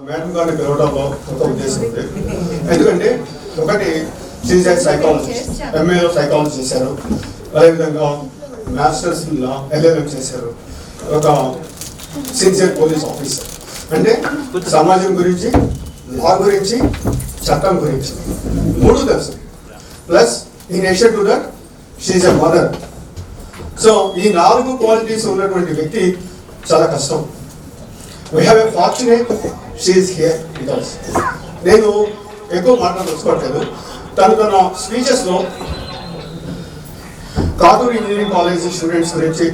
Madam గారిని పిలవడంలో ఒక ఉద్దేశం ఉంది. ఎందుకంటే ఒకటి సీజన్ సైకాలజిస్ట్, ఎంఏలో సైకాలజీ చేశారు, అదేవిధంగా మాస్టర్స్ LLM చేశారు, ఒక సిన్సియర్ పోలీస్ ఆఫీసర్. అంటే సమాజం గురించి, లా గురించి, చట్టం గురించి మూడు తెలుసు. Plus in addition to that she is a mother. So ఈ 4 క్వాలిటీస్ ఉన్నటువంటి వ్యక్తి చాలా కష్టం. We have a fortunate she is here with us. నేను ఎక్కువ మాట్లాడదలుచుకోవట్లేదు. తన స్పీచెస్లో కాటూరు ఇంజనీరింగ్ కాలేజ్ స్టూడెంట్స్ గురించి,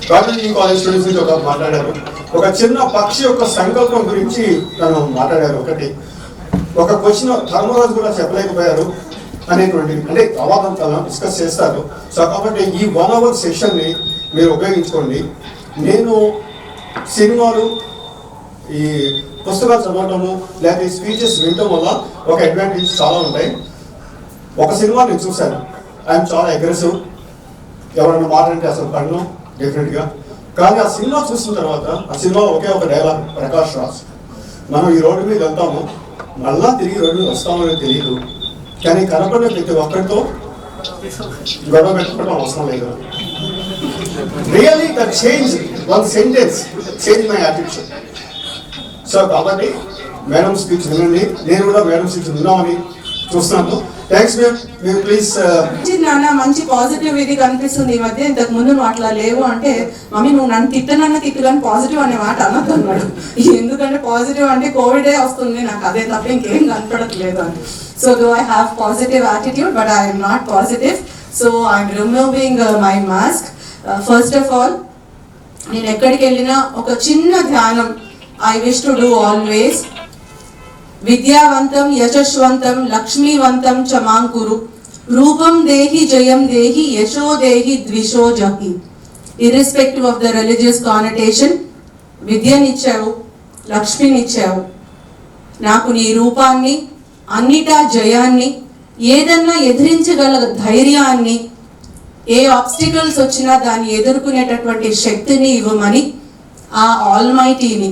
కాటూరు ఇంజనీరింగ్ కాలేజ్ స్టూడెంట్స్ గురించి ఒక మాట్లాడారు. ఒక చిన్న పక్షి యొక్క సంకల్పం గురించి తను మాట్లాడారు. ఒక క్వశ్చన్ ధర్మరాజు కూడా చెప్పలేకపోయారు అనేటువంటి, అంటే అవాదం తన డిస్కస్ చేస్తారు. సో కాబట్టి ఈ 1 hour సెషన్ని మీరు ఉపయోగించుకోండి. నేను సినిమాలు, ఈ పుస్తకాలు చదవటము లేకపోతే స్పీచెస్ వినటం వల్ల ఒక అడ్వాంటేజ్ చాలా ఉంటాయి. ఒక సినిమా నేను చూశాను, ఐఎమ్ చాలా అగ్రెసివ్, ఎవరైనా మాట్లాడితే అసలు పన్ను డెఫినెట్గా. కానీ ఆ సినిమా చూసిన తర్వాత ఆ సినిమాలో ఒకే ఒక డైలాగ్, ప్రకాష్ రాజ్, మనం ఈ రోడ్డు మీద వెళ్తాము, మళ్ళా తిరిగి రోడ్డు మీద వస్తామని తెలియదు, కానీ కనపడిన ప్రతి ఒక్కరితో గొడవ పెట్టుకోవడం అవసరం లేదు. Really that change one sentence change my attitude. So కాబట్టి మేడం స్పీచ్ వినండి, నేను కూడా మేడం స్పీచ్ విన్నామని చూస్తున్నాను. Thanks ma'am. మీరు ప్లీజ్. నాన్న మంచి పాజిటివ్ ఇది కనిపిస్తుంది ఈ మధ్య. ఇంతకు ముందు నువ్వు అట్లా లేవు అంటే, మమ్మీ నువ్వు నన్ను తిట్టు కానీ పాజిటివ్ అనే మాట అనొద్దు అన్నాడు. ఎందుకంటే పాజిటివ్ అంటే కోవిడే వస్తుంది, నాకు అదే తప్ప ఇంకేం కనపడట్లేదు అని. So though I have positive attitude but I'm not positive. So I'm removing my mask. First of all నేను ఎక్కడికి వెళ్ళినా ఒక చిన్న ధ్యానం I wish to do always. విద్యావంతం యశస్వంతం లక్ష్మీవంతం చ మాం కురు, రూపం దేహి జయం దేహి యశో దేహి ద్విషో జహి. Irrespective of the religious connotation, విద్యనిచ్చావు, లక్ష్మినిచ్చావు, నాకు నీ రూపాన్ని, అన్నిటా జయాన్ని, ఏదన్నా ఎదిరించగల ధైర్యాన్ని, ఏ ఆబ్స్టికల్స్ వచ్చినా దాన్ని ఎదుర్కొనేటటువంటి శక్తిని ఇవ్వమని ఆ ఆల్మైటీని,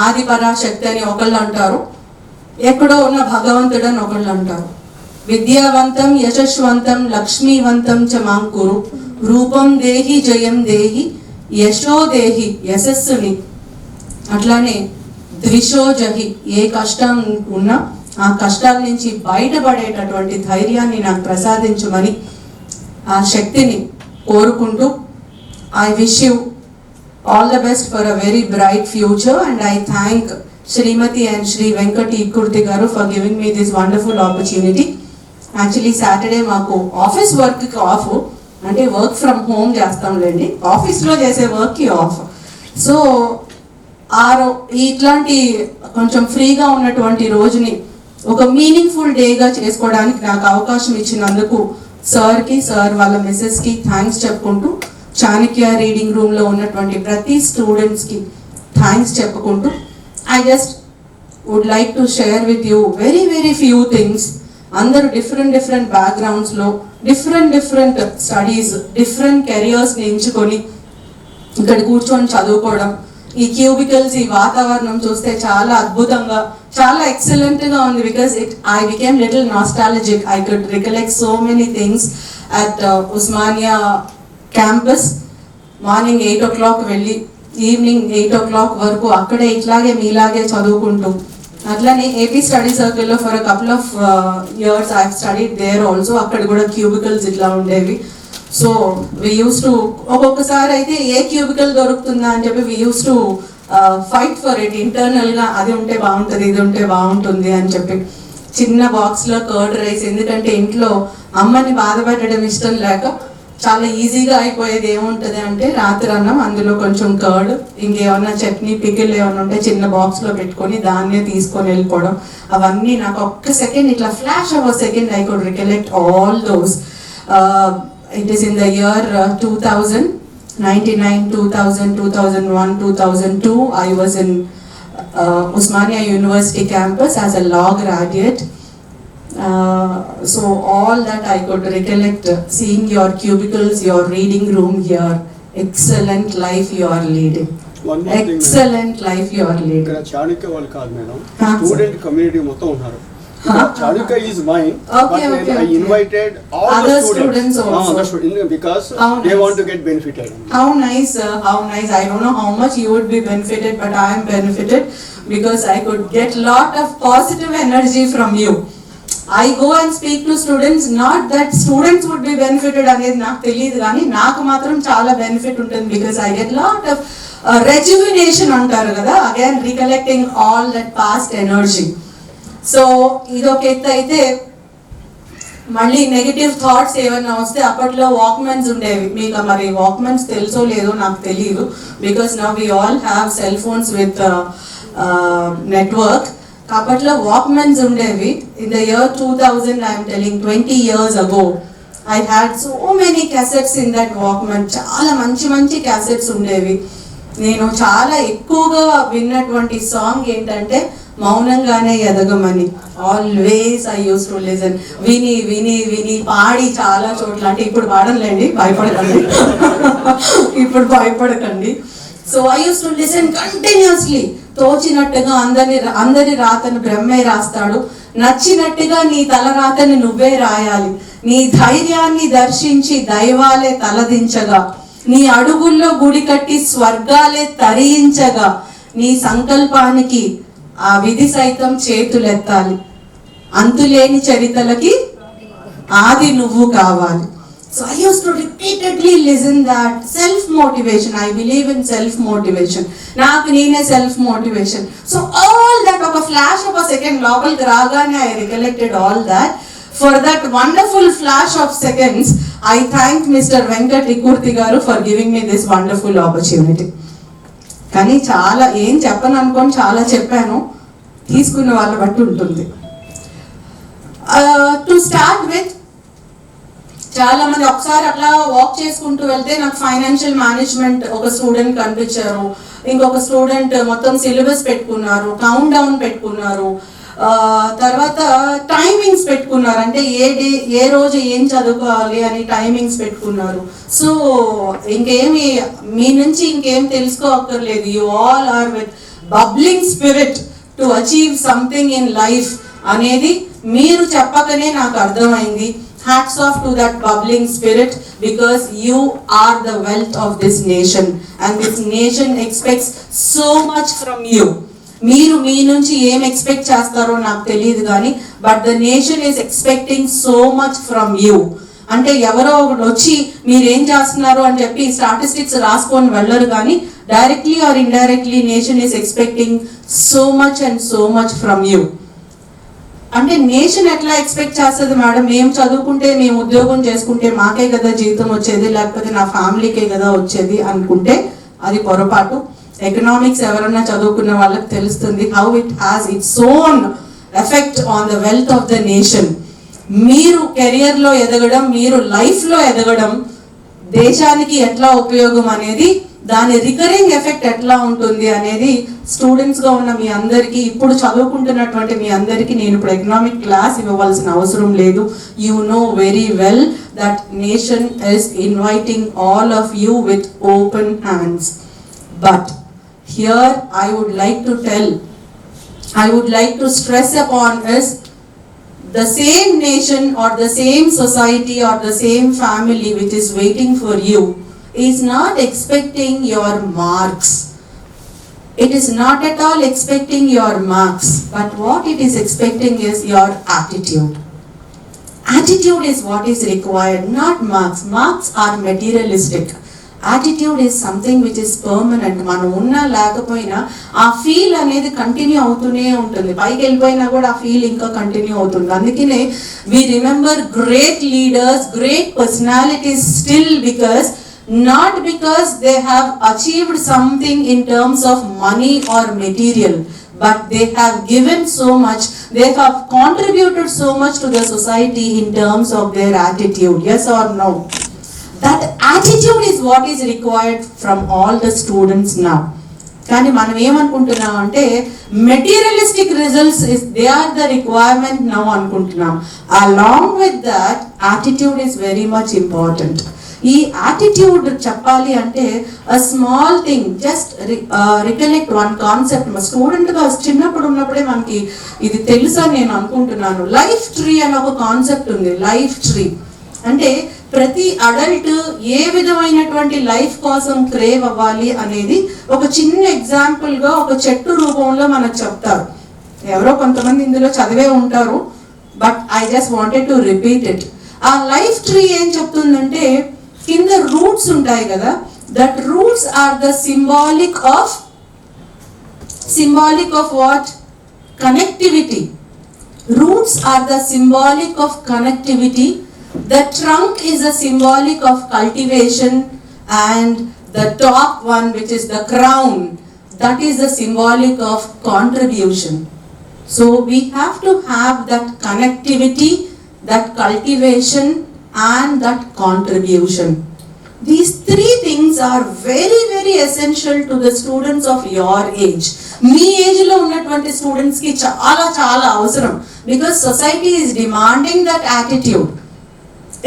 ఆది పరాశక్తి అని ఒకళ్ళు అంటారు, ఎక్కడో ఉన్న భగవంతుడు అని ఒకళ్ళు అంటారు. విద్యావంతం యశస్వంతం లక్ష్మీవంతం చ మాం కురు, రూపం దేహి జయం దేహి యశో దేహి, యశస్సుని, అట్లానే ద్విషో జహి, ఏ కష్టం ఉన్నా ఆ కష్టాల నుంచి బయటపడేటటువంటి ధైర్యాన్ని నాకు ప్రసాదించమని ఆ శక్తిని కోరుకుంటూ I wish you all the best for a very bright future, and I thank Srimati and Shri Venkati Kurti garu for giving me this wonderful opportunity. Actually Saturday maaku office work ki off, ante work from home chestam lendi, office lo chese work ki off. So ఇట్లాంటి కొంచెం ఫ్రీగా ఉన్నటువంటి రోజుని ఒక meaningful డేగా చేసుకోవడానికి నాకు అవకాశం ఇచ్చినందుకు సార్కి, సార్ వాళ్ళ మిస్సెస్కి థ్యాంక్స్ చెప్పుకుంటూ, చాణక్య రీడింగ్ రూమ్లో ఉన్నటువంటి ప్రతి స్టూడెంట్స్కి థ్యాంక్స్ చెప్పుకుంటూ, I just would like to share with you very few things. అందరూ డిఫరెంట్ బ్యాక్గ్రౌండ్స్లో డిఫరెంట్ స్టడీస్, డిఫరెంట్ కెరియర్స్ని ఎంచుకొని ఇక్కడ కూర్చొని చదువుకోవడం, ఈ క్యూబికల్స్, ఈ వాతావరణం చూస్తే చాలా అద్భుతంగా, చాలా ఎక్సలెంట్గా ఉంది. Because I became little nostalgic. I could recollect so many things at Osmania campus. Morning 8 o'clock వెళ్ళి ఈవినింగ్ 8 o'clock వరకు అక్కడే ఇట్లాగే మీలాగే చదువుకుంటూ, అట్లానే ఏపీ స్టడీ సర్కిల్లో for a couple of years I studied there also. అక్కడ కూడా క్యూబికల్స్ ఇట్లా ఉండేవి. సో వి యూస్ టు, ఒక్కొక్కసారి అయితే ఏ క్యూబికల్ దొరుకుతుందా అని చెప్పి we use to fight for it ఇంటర్నల్గా. అది ఉంటే బాగుంటుంది, ఇది ఉంటే బాగుంటుంది అని చెప్పి చిన్న బాక్స్లో కర్డ్ రైస్, ఎందుకంటే ఇంట్లో అమ్మని బాధ పెట్టడం ఇష్టం లేక చాలా ఈజీగా అయిపోయేది ఏముంటుంది అంటే రాత్రి అన్నం, అందులో కొంచెం కర్డ్, ఇంకేమన్నా చట్నీ, పికిల్ ఏమైనా ఉంటే చిన్న బాక్స్లో పెట్టుకొని దాన్నే తీసుకొని వెళ్ళిపోవడం. అవన్నీ నాకు ఒక్క సెకండ్ ఇట్లా flash of a second I could recollect all those. It is in the year 2000, 99, 2000, 2001, 2002. I was in Usmania University campus as a law graduate. So all that I could recollect, seeing your cubicles, your reading room here, excellent life you are leading. One more thing, excellent life you are leading. ఇక్కడ చాణక్య వాళ్ళు కాదు madam, Huh, sir. Student community మొత్తం ఉన్నారు. Chanakya is mine, Okay, but okay, I okay. Invited all Other the students students also. Because How they nice. Want to get benefited. How nice, sir. How nice. I don't know how much you would be benefited, but I am benefited because I could get lot of positive energy from you. I go and speak to students, not that students would be benefited అనేది నాకు తెలియదు, కానీ నాకు మాత్రం చాలా benefit ఉంటుంది because I get lot of rejuvenation అంటారు కదా, again recollecting all that past energy. So ఇదొక ఎత్తు అయితే మళ్ళీ నెగటివ్ థాట్స్ ఏమైనా వస్తే అప్పట్లో వాక్మెన్స్ ఉండేవి. మీకు మరి వాక్మెన్స్ తెలుసో లేదో నాకు తెలియదు, because now we all have cell phones with network. అప్పట్లో వాక్మెన్స్ ఉండేవి. In the year 2000 I'm telling 20 years ago I had so many cassettes in that Walkman. చాలా మంచి మంచి క్యాసెట్స్ ఉండేవి. నేను చాలా ఎక్కువగా విన్నటువంటి సాంగ్ ఏంటంటే మౌనంగానే ఎదగమని. Always I use to listen. విని విని విని పాడి చాలా చోట్ల, అంటే ఇప్పుడు పాడలేండి, భయపడకండి ఇప్పుడు భయపడకండి. So I use to listen continuously. తోచినట్టుగా అందరి రాతను బ్రహ్మే రాస్తాడు, నచ్చినట్టుగా నీ తల రాతని నువ్వే రాయాలి. నీ ధైర్యాన్ని దర్శించి దైవాలే తలదించగా, నీ అడుగుల్లో గుడి కట్టి స్వర్గాలే తరించగా, నీ సంకల్పానికి ఆ విధి సైతం చేతులెత్తాలి. అంతులేని చరితలకి ఆది నువ్వు కావాలి. So I used to repeatedly listen that self-motivation. I believe in self-motivation. నాకు నేనే self-motivation. So all that ఒక flash of a second లోపలికి రాగానే I recollected all that. For that wonderful flash of seconds, I thank Mr. Venkat Rikurti garu for giving me this wonderful opportunity. కానీ చాలా ఏం చెప్పను అనుకోని చాలా చెప్పాను, తీసుకున్న వాళ్ళ బట్టి ఉంటుంది. టు స్టార్ట్ విత్, చాలా మంది ఒకసారి అట్లా వాక్ చేసుకుంటూ వెళ్తే నాకు ఫైనాన్షియల్ మేనేజ్మెంట్ ఒక స్టూడెంట్ కనిపించారు, ఇంకొక స్టూడెంట్ మొత్తం సిలబస్ పెట్టుకున్నారు, కౌంట్ డౌన్ పెట్టుకున్నారు, తర్వాత టైమింగ్స్ పెట్టుకున్నారు, అంటే ఏ రోజు ఏం చదువుకోవాలి అని టైమింగ్స్ పెట్టుకున్నారు. సో ఇంకేమి మీ నుంచి ఇంకేం తెలుసుకోక్కర్లేదు. You all are with bubbling spirit to achieve something in life అనేది మీరు చెప్పకనే నాకు అర్థమైంది. Hats off to that bubbling spirit, because you are the wealth of this nation and this nation expects so much from you. మీరు మీ నుంచి ఏం expect చేస్తారో నాకు తెలియదు కానీ, but the nation is expecting so much from you. అంటే ఎవరో ఒకటి వచ్చి మీరేం చేస్తున్నారు అని చెప్పి స్టాటిస్టిక్స్ రాసుకొని వెళ్ళరు కానీ, directly or indirectly nation is expecting so much and so much from you. అంటే నేషన్ ఎట్లా ఎక్స్పెక్ట్ చేస్తుంది మేడం, మేము చదువుకుంటే మేము ఉద్యోగం చేసుకుంటే మాకే కదా జీవితం వచ్చేది, లేకపోతే నా ఫ్యామిలీకే కదా వచ్చేది అనుకుంటే అది పొరపాటు. ఎకనామిక్స్ ఎవరన్నా చదువుకున్న వాళ్ళకి తెలుస్తుంది how it has its own effect on the wealth of the nation. మీరు కెరియర్లో ఎదగడం, మీరు లైఫ్లో ఎదగడం దేశానికి ఎట్లా ఉపయోగం అనేది, దాని రికరింగ్ ఎఫెక్ట్ ఎట్లా ఉంటుంది అనేది స్టూడెంట్స్గా ఉన్న మీ అందరికీ, ఇప్పుడు చదువుకుంటున్నటువంటి మీ అందరికీ నేను ఇప్పుడు ఎకనామిక్ క్లాస్ ఇవ్వవలసిన అవసరం లేదు. You know very well that nation is inviting all of you with open hands. But here I would like to stress upon is the same nation or the same society or the same family which is waiting for you is not expecting your marks. It is not at all expecting your marks, but what it is expecting is your attitude. Attitude is what is required, not marks. Marks are materialistic. Attitude is something which is permanent. మనం ఉన్నా లేకపోయినా ఆ feel అనేది continue అవుతూనే ఉంటుంది. పైకి వెళ్ళిపోయినా కూడా ఆ ఫీల్ ఇంకా కంటిన్యూ అవుతుంది. అందుకనే we remember great leaders, great personalities still not because they have achieved something in terms of money or material, but they have given so much, they have contributed so much to the society in terms of their attitude. Yes or no? That attitude is what is required from all the students now. కానీ మనం ఏమనుకుంటున్నాం అంటే materialistic results they are the requirement now అనుకుంటున్నాం. Along with that attitude is very much important. ఈ attitude చెప్పాలి అంటే a small thing, just recollect one concept. మా స్టూడెంట్గా చిన్నప్పుడు ఉన్నప్పుడే మనకి ఇది తెలుసా నేను అనుకుంటున్నాను. లైఫ్ ట్రీ అని ఒక కాన్సెప్ట్ ఉంది. లైఫ్ ట్రీ అంటే ప్రతి అడల్ట్ ఏ విధమైనటువంటి లైఫ్ కోసం క్రేవ్ అవ్వాలి అనేది ఒక చిన్న ఎగ్జాంపుల్గా ఒక చెట్టు రూపంలో మనకు చెప్తారు. ఎవరో కొంతమంది ఇందులో చదివే ఉంటారు, but I just wanted to repeat it. ఆ లైఫ్ ట్రీ ఏం చెప్తుందంటే కింద రూట్స్ ఉంటాయి కదా, that roots are the symbolic of what? Connectivity. Roots are the symbolic of connectivity. The trunk is a symbolic of cultivation, and the top one, which is the crown, that is the symbolic of contribution. So we have to have that connectivity, that cultivation, and that contribution. These three things are very, very essential to the students of your age. Me age లో ఉన్నటువంటి students కి చాలా చాలా అవసరం, because society is demanding that attitude.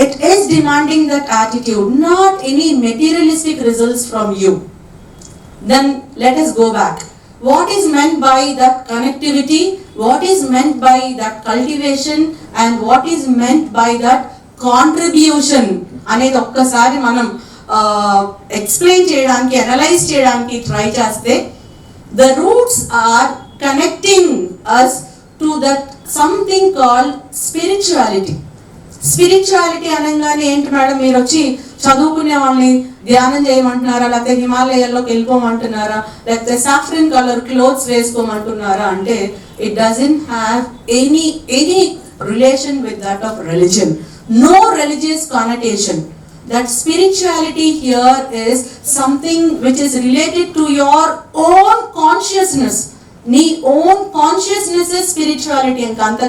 It is demanding that attitude, not any materialistic results from you. Then let us go back. What is meant by that connectivity? What is meant by that cultivation? And what is meant by that contribution? అనేది ఒక్కసారి మనం explain చేయడానికి, analyse చేయడానికి try చేస్తే, the roots are connecting us to that something called spirituality. Spirituality అనగానే ఏంటి madam, మీరు వచ్చి చదువుకునే వాళ్ళని ధ్యానం చేయమంటున్నారా, లేకపోతే హిమాలయాల్లోకి వెళ్ళిపోమంటున్నారా, లేకపోతే సాఫ్రన్ కలర్ క్లోత్స్ వేసుకోమంటున్నారా అంటే it doesn't have any relation with that of religion. No religious connotation. That spirituality here is something which is related to your own consciousness. నీ ఓన్ కాన్షియస్నెస్ స్పిరిచువాలిటీ. ఇంకా అంత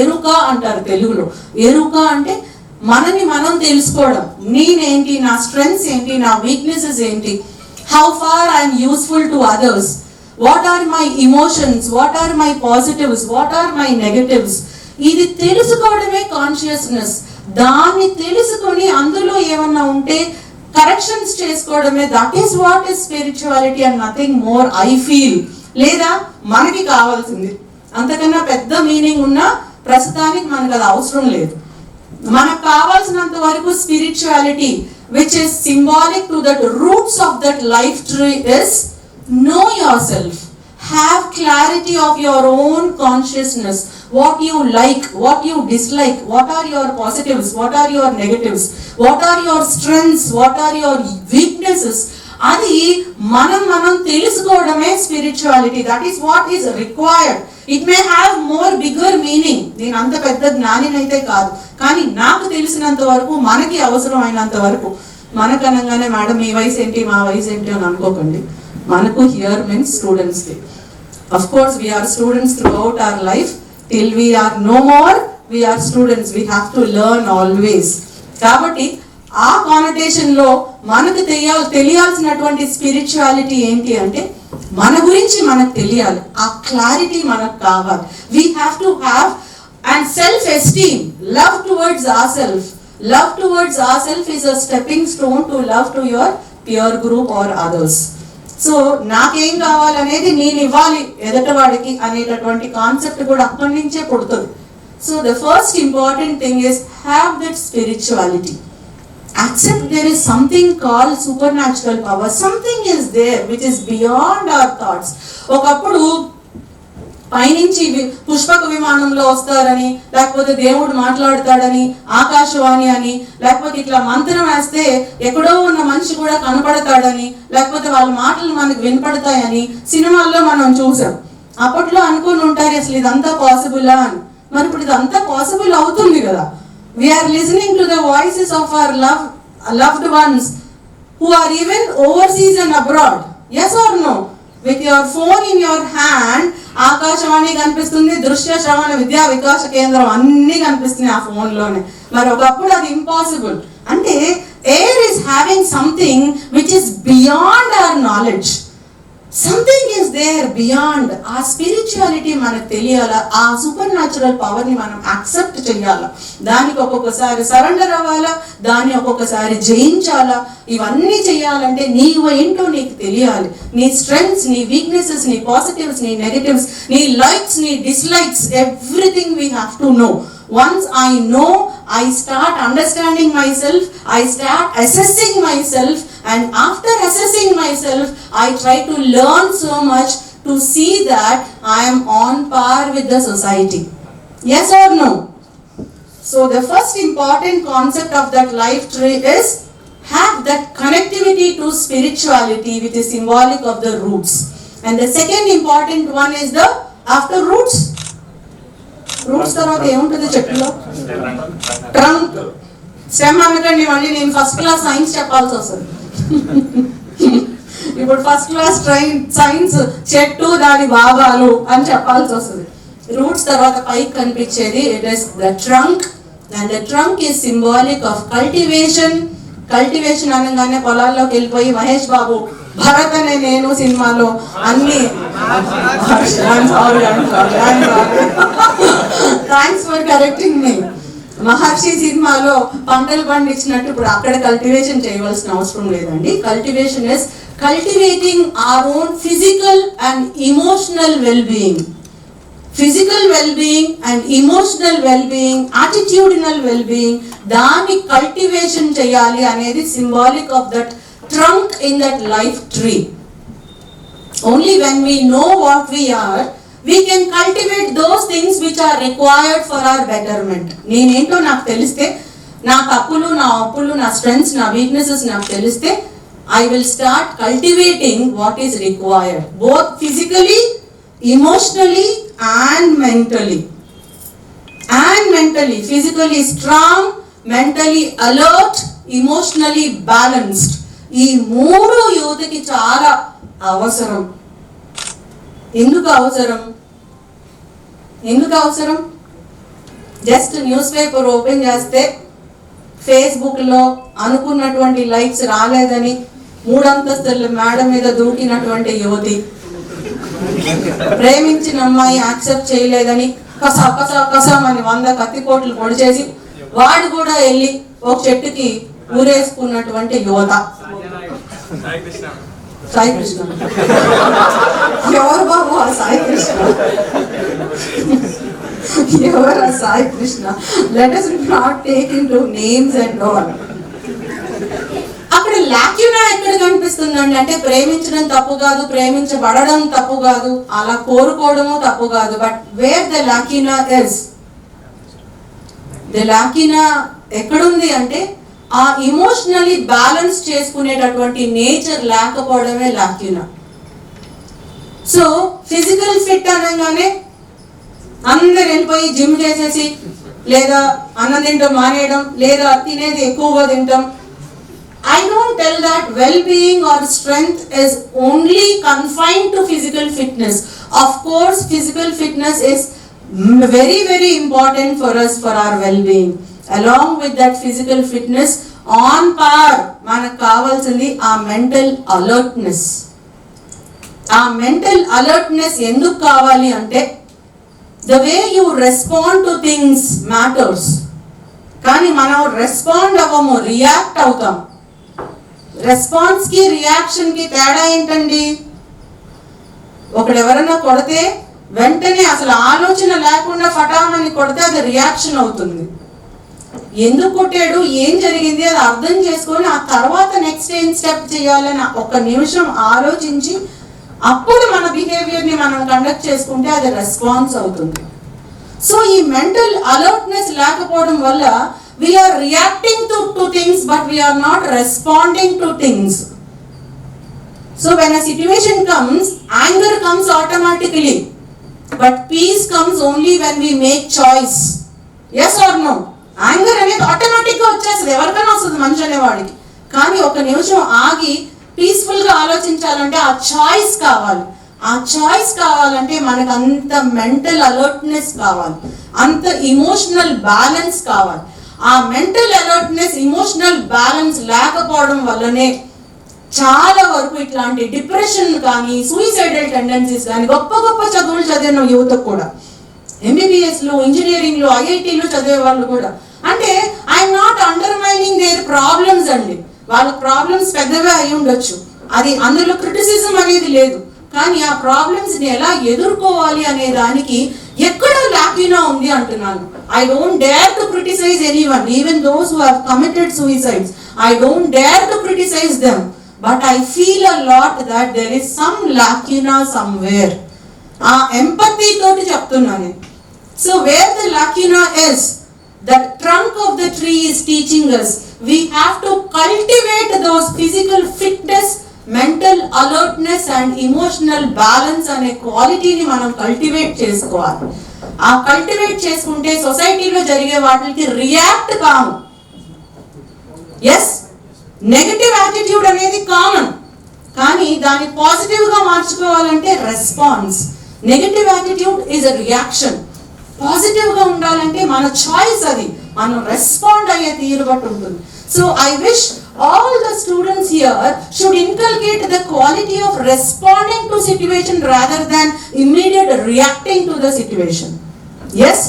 ఎరుక అంటారు తెలుగులో. ఎరుక అంటే మనని మనం తెలుసుకోవడం. నేనేంటి, నా స్ట్రెంగ్స్ ఏంటి, నా వీక్నెసెస్ ఏంటి, how far I'm useful to others, what are my emotions, what are my positives, what are my negatives. ఇది తెలుసుకోవడమే కాన్షియస్నెస్. దాన్ని తెలుసుకొని అందులో ఏమన్నా ఉంటే కరెక్షన్స్ చేసుకోవడమే, that is what is spirituality and nothing more I feel. లేదా మనకి కావాల్సింది అంతకన్నా పెద్ద మీనింగ్ ఉన్న ప్రస్తుతానికి మనకు అది అవసరం లేదు. మనకు కావాల్సినంత వరకు spirituality which is symbolic to that roots of that life tree is know yourself, have clarity of your own consciousness, what you like, what you dislike, what are your positives, what are your negatives, what are your strengths, what are your weaknesses. అది మనం తెలుసుకోవడమే spirituality. That is what is required. It may have more bigger meaning. నేను అంత పెద్ద జ్ఞానినైతే కాదు, కానీ నాకు తెలిసినంత వరకు, మనకి అవసరమైనంత వరకు. మనకనగానే మేడం మీ వయసు ఏంటి, మా వయసు ఏంటి అని అనుకోకండి. మనకు here means students day. Of course we're students throughout our life. Till we're no more we're students. We have to learn always. కాబట్టి ఆ కానటేషన్ లో మనకు తెలియాల్సినటువంటి స్పిరిచువాలిటీ ఏంటి అంటే మన గురించి మనకు తెలియాలి. ఆ క్లారిటీ మనకు కావాలి. We have to have and self esteem, love towards our self. Love towards our self is a stepping stone to love to your peer group or others. So నాకేం కావాలనేది నేను ఇవ్వాలి ఎదటవాడికి అనేటటువంటి కాన్సెప్ట్ కూడా అక్కడి నుంచే పుడుతుంది. So the first important thing is have that spirituality. Accept there is something called supernatural power. Something is there which is beyond our thoughts. ఒకప్పుడు పైనుంచి పుష్పక విమానంలో వస్తారని, లేకపోతే దేవుడు మాట్లాడతాడని, ఆకాశవాణి అని, లేకపోతే ఇట్లా మంత్రం వేస్తే ఎక్కడో ఉన్న మనిషి కూడా కనపడతాడని, లేకపోతే వాళ్ళ మాటలు మనకు వినపడతాయని సినిమాల్లో మనం చూసాం. అప్పట్లో అనుకుని ఉంటారు అసలు ఇదంతా పాసిబులా అని. మరి ఇప్పుడు ఇదంతా పాసిబుల్ అవుతుంది కదా. We are listening to the voices of our loved ones who are even overseas and abroad. Yes or no? With your phone in your hand, Akashvani కనిపిస్తుంది, దృశ్య శ్రవణ విద్యా వికాస కేంద్రం అన్నీ కనిపిస్తున్నాయి ఆ ఫోన్లోనే. మరి ఒకప్పుడు అది ఇంపాసిబుల్. అంటే air is having something which is beyond our knowledge. Something is there beyond. ఆ స్పిరిచువాలిటీ మనకు తెలియాలా, ఆ సూపర్ న్యాచురల్ పవర్ని మనం యాక్సెప్ట్ చేయాలా, దానికి ఒక్కొక్కసారి సరెండర్ అవ్వాలా, దాన్ని ఒక్కొక్కసారి జయించాలా. ఇవన్నీ చేయాలంటే నీవు ఏంటో నీకు తెలియాలి. నీ స్ట్రెంగ్స్, నీ వీక్నెసెస్, నీ పాజిటివ్స్, నీ నెగటివ్స్, నీ లైక్స్, నీ dislikes, everything we have to know. Once I know, I start understanding myself, I start assessing myself, and after assessing myself, I try to learn so much to see that I am on par with the society. Yes or no? So the first important concept of that life tree is have that connectivity to spirituality, which is symbolic of the roots. And the second important one is the after roots. Roots తర్వాత ఏముంటుంది చెట్టులో? Trunk. Stem అనకండి, మళ్ళీ నేను first class science చెప్పాల్సి వస్తుంది. ఇప్పుడు first class science చెట్టు దాని భాగాలు అని చెప్పాల్సి వస్తుంది. రూట్స్ తర్వాత పైకి కనిపించేది it is the trunk, and the trunk is symbolic of cultivation. Cultivation అనగానే పొలాల్లోకి వెళ్ళిపోయి మహేష్ బాబు భరత్ అనే నేను సినిమాలో అన్ని థ్యాంక్స్ ఫర్ కరెక్టింగ్ మీ. మహర్షి సినిమాలో పంటలు పండించినట్టు ఇప్పుడు అక్కడ కల్టివేషన్ చేయవలసిన అవసరం లేదండి. Cultivation is cultivating our own physical and emotional well-being. Physical well-being and emotional well-being, attitudinal well-being, దాన్ని కల్టివేషన్ చేయాలి అనేది symbolic of that trunk in that life tree. Only when we know what we are, we can cultivate those things which are required for our betterment. నేనేంటో నాకు తెలిస్తే, నా తప్పులు, నా అప్పులు, నా స్ట్రెంగ్స్, నా వీక్నెసెస్ నాకు తెలిస్తే, I will start cultivating what is required, both physically, emotionally and mentally. And mentally, physically strong, mentally alert, emotionally balanced. ఈ మూడు యువతకి చాలా అవసరం. ఎందుకు అవసరం? ఎందుకు అవసరం? జస్ట్ న్యూస్ పేపర్ ఓపెన్ చేస్తే ఫేస్బుక్లో అనుకున్నటువంటి లైక్స్ రాలేదని 3 అంతస్తుల మేడ మీద దూకినటువంటి యువతి, ప్రేమించిన అమ్మాయి యాక్సెప్ట్ చేయలేదని కసామని 100 కత్తిపోట్లు పొడి చేసి వాడు కూడా వెళ్ళి ఒక చెట్టుకి ఊరేసుకున్నటువంటి యువత. సాయి కృష్ణ ఎవరు బాబు? ఆ సాయి కృష్ణ ఎవరు? ఆ Sai Krishna. Let us not take into names and all. అక్కడ లాక్యునా ఎక్కడ కనిపిస్తుందండి అంటే, ప్రేమించడం తప్పు కాదు, ప్రేమించబడడం తప్పు కాదు, అలా కోరుకోవడము తప్పు కాదు. But where the lacuna is, the lacuna ఎక్కడుంది అంటే ఆ ఇమోషనలీ బ్యాలెన్స్ చేసుకునేటటువంటి నేచర్ లేకపోవడమే లాక్యునా. సో ఫిజికల్ ఫిట్ అనగానే అందరు వెళ్ళిపోయి జిమ్ చేసేసి, లేదా అన్నం తింటాం మానేయడం, లేదా తినేది ఎక్కువగా తింటాం. I don't tell that well-being or strength is only confined to physical fitness. Of course, physical fitness is very, very important for us for our well-being. Along with that physical fitness, on par మనకు కావాల్సింది ఆ mental alertness. ఆ mental alertness ఎందుకు కావాలి అంటే, the way you respond to things matters. కానీ మనం respond అవ్వము, react అవుతాం. రెస్పాన్స్ కి రియాక్షన్ కి తేడా ఏంటండి? ఒకడు ఎవరైనా కొడితే వెంటనే అసలు ఆలోచన లేకుండా ఫటామని కొడితే అది రియాక్షన్ అవుతుంది. ఎందుకు కొట్టాడు, ఏం జరిగింది అది అర్థం చేసుకొని ఆ తర్వాత నెక్స్ట్ ఏం స్టెప్ చేయాలని ఒక నిమిషం ఆలోచించి అప్పుడు మన బిహేవియర్ని మనం కండక్ట్ చేసుకుంటే అది రెస్పాన్స్ అవుతుంది. సో ఈ మెంటల్ అలర్ట్నెస్ లేకపోవడం వల్ల we are reacting to things but we are not responding to things. So when a situation comes, anger comes automatically, but peace comes only when we make choice. Yes or no? Anger అనేది automatic గా వచ్చేస్తుంది, ఎవరికైనా వస్తుంది మనిషి అనేవాడికి. కానీ ఒక నిమిషం ఆగి పీస్ఫుల్ గా ఆలోచించాలంటే ఆ చాయిస్ కావాలి. ఆ చాయిస్ కావాలంటే మనకు అంత మెంటల్ అలర్ట్నెస్ కావాలి, అంత ఇమోషనల్ బ్యాలెన్స్ కావాలి. ఆ మెంటల్ అలర్ట్నెస్, ఇమోషనల్ బ్యాలెన్స్ లేకపోవడం వల్లనే చాలా వరకు ఇట్లాంటి డిప్రెషన్ కానీ సూయిసైడల్ టెండెన్సీస్ కానీ గొప్ప గొప్ప చదువులు చదివిన యువతకు కూడా, ఎంబీబీఎస్లో, ఇంజనీరింగ్లో, ఐఐటీలో చదివే వాళ్ళు కూడా. అంటే I'm not undermining their problems అండి. వాళ్ళ ప్రాబ్లమ్స్ పెద్దగా అయి ఉండొచ్చు, అది అందులో క్రిటిసిజం అనేది లేదు. కానీ ఆ ప్రాబ్లమ్స్ ని ఎలా ఎదుర్కోవాలి అనే దానికి ఎక్కడ లాక్యూనా ఉంది అంటున్నాను. I don't dare to criticize anyone, even those who have committed suicides. I don't dare to criticize them, but I feel a lot that there is some lacuna somewhere. ఆ empathy తోటి చెప్తున్నాను. So where the lacuna is, the trunk of the tree is teaching us we have to cultivate those physical fitness, mental alertness and emotional balance అనే క్వాలిటీని మనం cultivate చేసుకోవాలి. ఆ cultivate చేసుకుంటే సొసైటీలో జరిగే వాటికి రియాక్ట్ కాము. ఎస్, నెగటివ్ యాటిట్యూడ్ అనేది కామన్, కానీ దాన్ని పాజిటివ్ గా మార్చుకోవాలంటే response. Negative attitude is a reaction. Positive గా ఉండాలంటే మన చాయిస్, అది మనం రెస్పాండ్ అయ్యే తీరు బట్టి ఉంటుంది. So I wish all the students here should inculcate the quality of responding to situation rather than immediate reacting to the situation. Yes,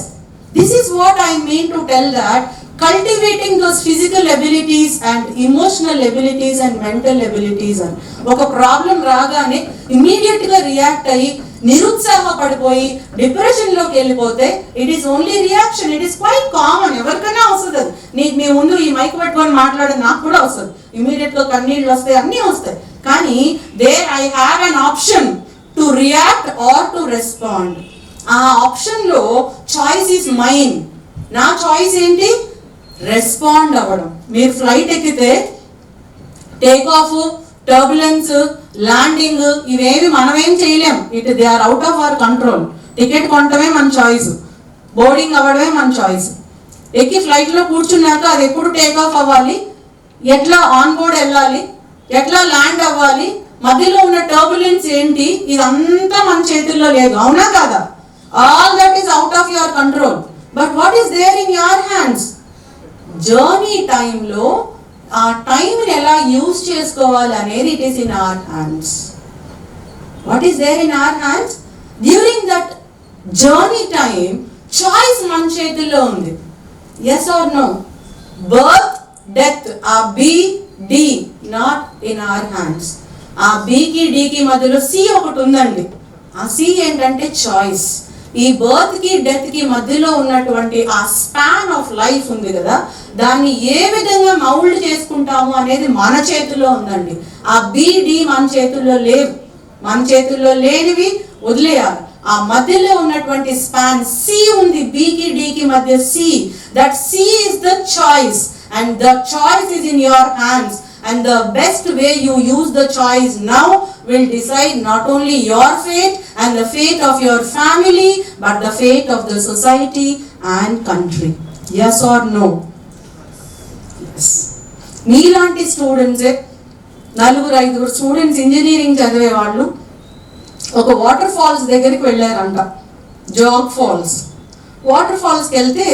this is what I mean to tell, that cultivating those physical abilities and emotional abilities and mental abilities. And ఒక problem రాగానే immediate గా react అయ్యి నిరుత్సాహపడిపోయి depression లోకి వెళ్ళిపోతే it is only reaction. It is quite common, ఎవరికైనా వస్తుంది. అది నీకు మీ ముందు ఈ మైక్ పట్టుకొని మాట్లాడే నాకు కూడా వస్తుంది, ఇమ్మీడియట్ గా కన్నీళ్ళు వస్తాయి, అన్నీ వస్తాయి. కానీ there I have an option to react or to respond. ఆ ఆప్షన్ లో చాయిస్ ఈస్ మైన్. నా చాయిస్ ఏంటి? రెస్పాండ్ అవ్వడం. మీరు ఫ్లైట్ ఎక్కితే టేక్ ఆఫ్, టర్బులెన్స్, ల్యాండింగ్ ఇవేవి మనమేం చేయలేం. They are out of our control. Ticket కొనటమే మన చాయిస్, బోర్డింగ్ అవ్వడమే మన చాయిస్. ఎక్కి ఫ్లైట్ లో కూర్చున్నాక అది ఎప్పుడు టేక్ ఆఫ్ అవ్వాలి, ఎట్లా ఆన్ బోర్డ్ వెళ్ళాలి, ఎట్లా ల్యాండ్ అవ్వాలి, మధ్యలో ఉన్న టర్బులెన్స్ ఏంటి, ఇదంతా మన చేతుల్లో లేదు. అవునా కాదా? All that is out of your control. But what is there in your hands? Journey టైంలో ఆ టైంని ఎలా యూజ్ చేసుకోవాలి అనేది it is in our hands. What is there in our hands? During that journey time choice మన చేతుల్లో ఉంది. Yes or no? Birth, death, ఆ B D not in our hands. ఆ బికి డికి మధ్యలో సి ఒకటి ఉందండి. ఆ సి ఏంటంటే చాయిస్. ఈ బర్త్ కి డెత్ కి మధ్యలో ఉన్నటువంటి ఆ స్పాన్ ఆఫ్ లైఫ్ ఉంది కదా, దాన్ని ఏ విధంగా మౌల్డ్ చేసుకుంటాము అనేది మన చేతుల్లో ఉందండి. ఆ బిడి మన చేతుల్లో లేవు. మన చేతుల్లో లేనివి వదిలేయాలి. ఆ మధ్యలో ఉన్నటువంటి స్పాన్ సి ఉంది, బికి డికి మధ్య C. That C is the choice and the choice is in your hands, and the best way you use the choice now will decide not only your fate and the fate of your family, but the fate of the society and country. Yes or no? Yes. మీలాంటి స్టూడెంట్సే 4-5 students engineering చదివే వాళ్ళు ఒక water falls దగ్గరికి వెళ్ళారంట, zag falls. Water ఫాల్స్కి వెళ్తే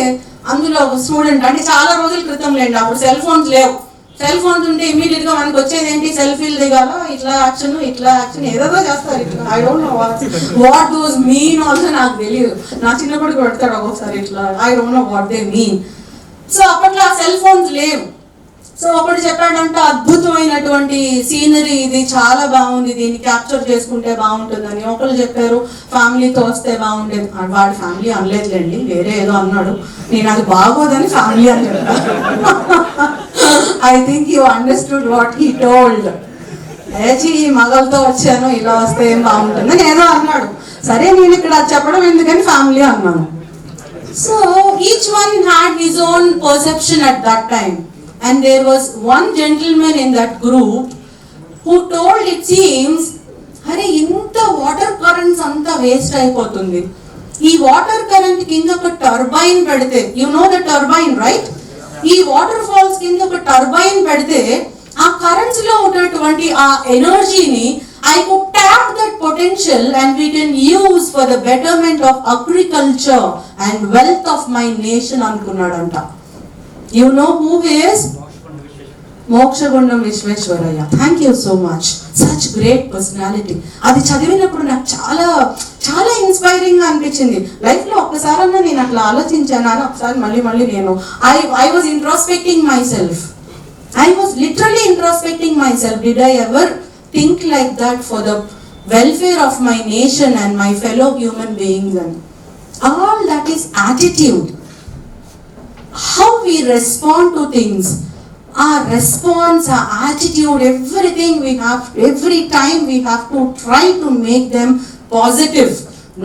అందులో ఒక student, అంటే చాలా రోజుల క్రితం లేండి, అప్పుడు సెల్ ఫోన్స్ లేవు. సెల్ ఫోన్స్ ఉంటే ఇమీడియట్ గా మనకు వచ్చేది ఏంటి? సెల్ఫీలు దిగాల, ఇట్లా యాక్షన్ ఏదో చేస్తారు. ఇట్లా I don't know what those mean also, నాకు తెలియదు. నా చిన్నప్పటికి పెడతాడు ఒక్కొక్కసారి ఇట్లా, I don't know what they mean. So అప్పట్లో ఆ సెల్ ఫోన్స్ లేవు. సో ఒకటి చెప్పాడంటే అద్భుతమైనటువంటి సీనరీ ఇది, చాలా బాగుంది, దీన్ని క్యాప్చర్ చేసుకుంటే బాగుంటుందని. ఒకళ్ళు చెప్పారు ఫ్యామిలీతో వస్తే బాగుండేది. వాడి ఫ్యామిలీ అనలేదులేండి, వేరే ఏదో అన్నాడు. నేను అది బాగోదని ఫ్యామిలీ అని చెప్పా. I think you understood what he told. లేచి మగలతో వచ్చాను, ఇలా వస్తే ఏం బాగుంటుందని ఏదో అన్నాడు. సరే నేను ఇక్కడ చెప్పడం ఎందుకని ఫ్యామిలీ అన్నాను. So each one had his own perception at that time. And there was one gentleman in that group who told, it seems, అరే ఇంత వాటర్ కరెంట్స్ అంతా వేస్ట్ అయిపోతుంది, ఈ వాటర్ కరెంట్ కింద ఒక టర్బైన్ పెడితే, you know the turbine right? ఈ water falls కింద ఒక టర్బైన్ పెడితే ఆ కరెంట్స్ లో ఉన్నటువంటి ఆ ఎనర్జీని I could tap that potential and we can use for the betterment of agriculture and wealth of my nation అనుకున్నాడంట. You know who he is? Mokshagundam Visvesvaraya, thank you so much, such great personality. అది చదివినప్పుడు నాకు చాలా చాలా inspiring గా అనిపించింది. Life లో ఒక్కసారన్నా నేను అట్లా ఆలోచించాను అని ఒకసారి మళ్ళీ నేను I was introspecting myself. I was literally introspecting myself. Did I ever think like that for the welfare of my nation and my fellow human beings? And all that is attitude. How we respond to things, our response, our attitude, everything we have, every time we have to try to make them positive.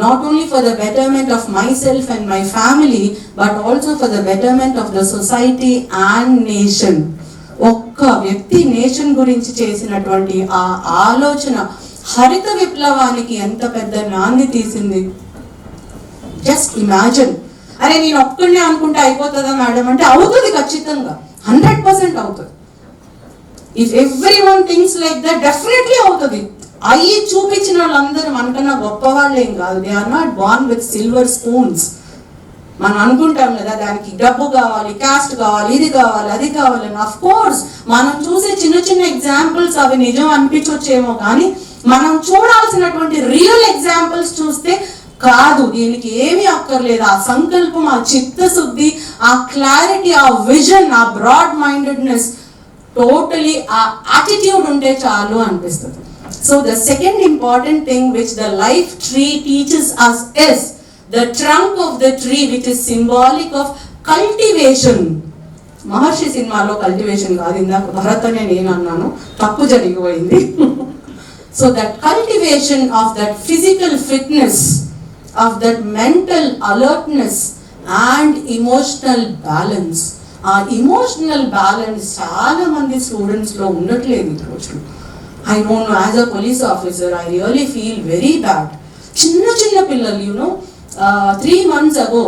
Not only for the betterment of myself and my family, but also for the betterment of the society and nation. ఒక్క వ్యక్తి nation గురించి చేసినటువంటి ఆ ఆలోచన హరిత విప్లవానికి ఎంత పెద్ద నాంది తీసింది. Just imagine. అరే నేను ఒక్కడినే అనుకుంటే అయిపోతుందా మేడం అంటే అవుతుంది, ఖచ్చితంగా 100% అవుతుంది. If every one things like that definitely అవుతుంది. అయ్యి చూపించిన వాళ్ళందరూ మనకన్నా గొప్ప వాళ్ళు ఏం కాదు. They are not born with silver spoons. మనం అనుకుంటాం కదా దానికి డబ్బు కావాలి, కాస్ట్ కావాలి, ఇది కావాలి, అది కావాలని. అఫ్ కోర్స్ మనం చూసే చిన్న చిన్న ఎగ్జాంపుల్స్ అవి నిజం అనిపించొచ్చేమో, కానీ మనం చూడాల్సినటువంటి రియల్ ఎగ్జాంపుల్స్ చూస్తే కాదు, దీనికి ఏమీ అక్కర్లేదు. ఆ సంకల్పం, ఆ చిత్తశుద్ధి, ఆ క్లారిటీ, ఆ విజన్, ఆ బ్రాడ్ మైండెడ్నెస్, టోటలీ ఆ యాటిట్యూడ్ ఉంటే చాలు అనిపిస్తుంది. So the second important thing which the life tree teaches us is the trunk of the tree, which is symbolic of cultivation. మహర్షి సినిమాలో కల్టివేషన్ కాదు, ఇందాక భరత్ అనే నేను అన్నాను, తప్పు జరిగిపోయింది. So that cultivation of that physical fitness, of that mental alertness and emotional balance. ఆ emotional balance చాలా మంది స్టూడెంట్స్ లో ఉండట్లేదు ఈ రోజు. I don't know, as a police officer, I really feel very bad. చిన్న పిల్లలు, యూనో 3 months ago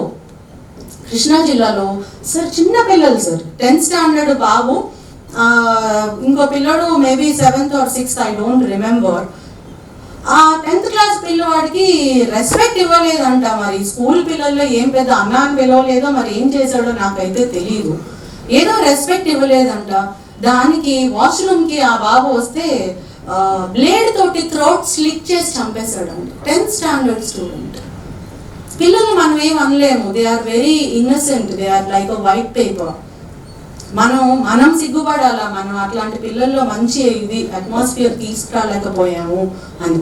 కృష్ణా జిల్లాలో సార్, చిన్న పిల్లలు సార్, 10th స్టాండర్డ్ బాబు, ఇంకో పిల్లడు maybe 7th or 6th, I don't remember. ఆ 10th క్లాస్ పిల్లవాడికి రెస్పెక్ట్ ఇవ్వలేదంట. మరి స్కూల్ పిల్లల్లో ఏం పెద్ద అన్నా అని పిలవలేదో, మరి ఏం చేశాడో నాకైతే తెలియదు. ఏదో రెస్పెక్ట్ ఇవ్వలేదంట. దానికి వాష్రూమ్కి ఆ బాబు వస్తే బ్లేడ్ తోటి థ్రోట్ స్లిక్ చేసి చంపేశాడంట. 10th standard student. పిల్లలు మనం ఏం అనలేము, they are very innocent, they are like a white paper. మనం సిగ్గుపడాలా, మనం అట్లాంటి పిల్లల్లో మంచి ఇది అట్మాస్ఫియర్ తీసుకురాలేకపోయాము అని.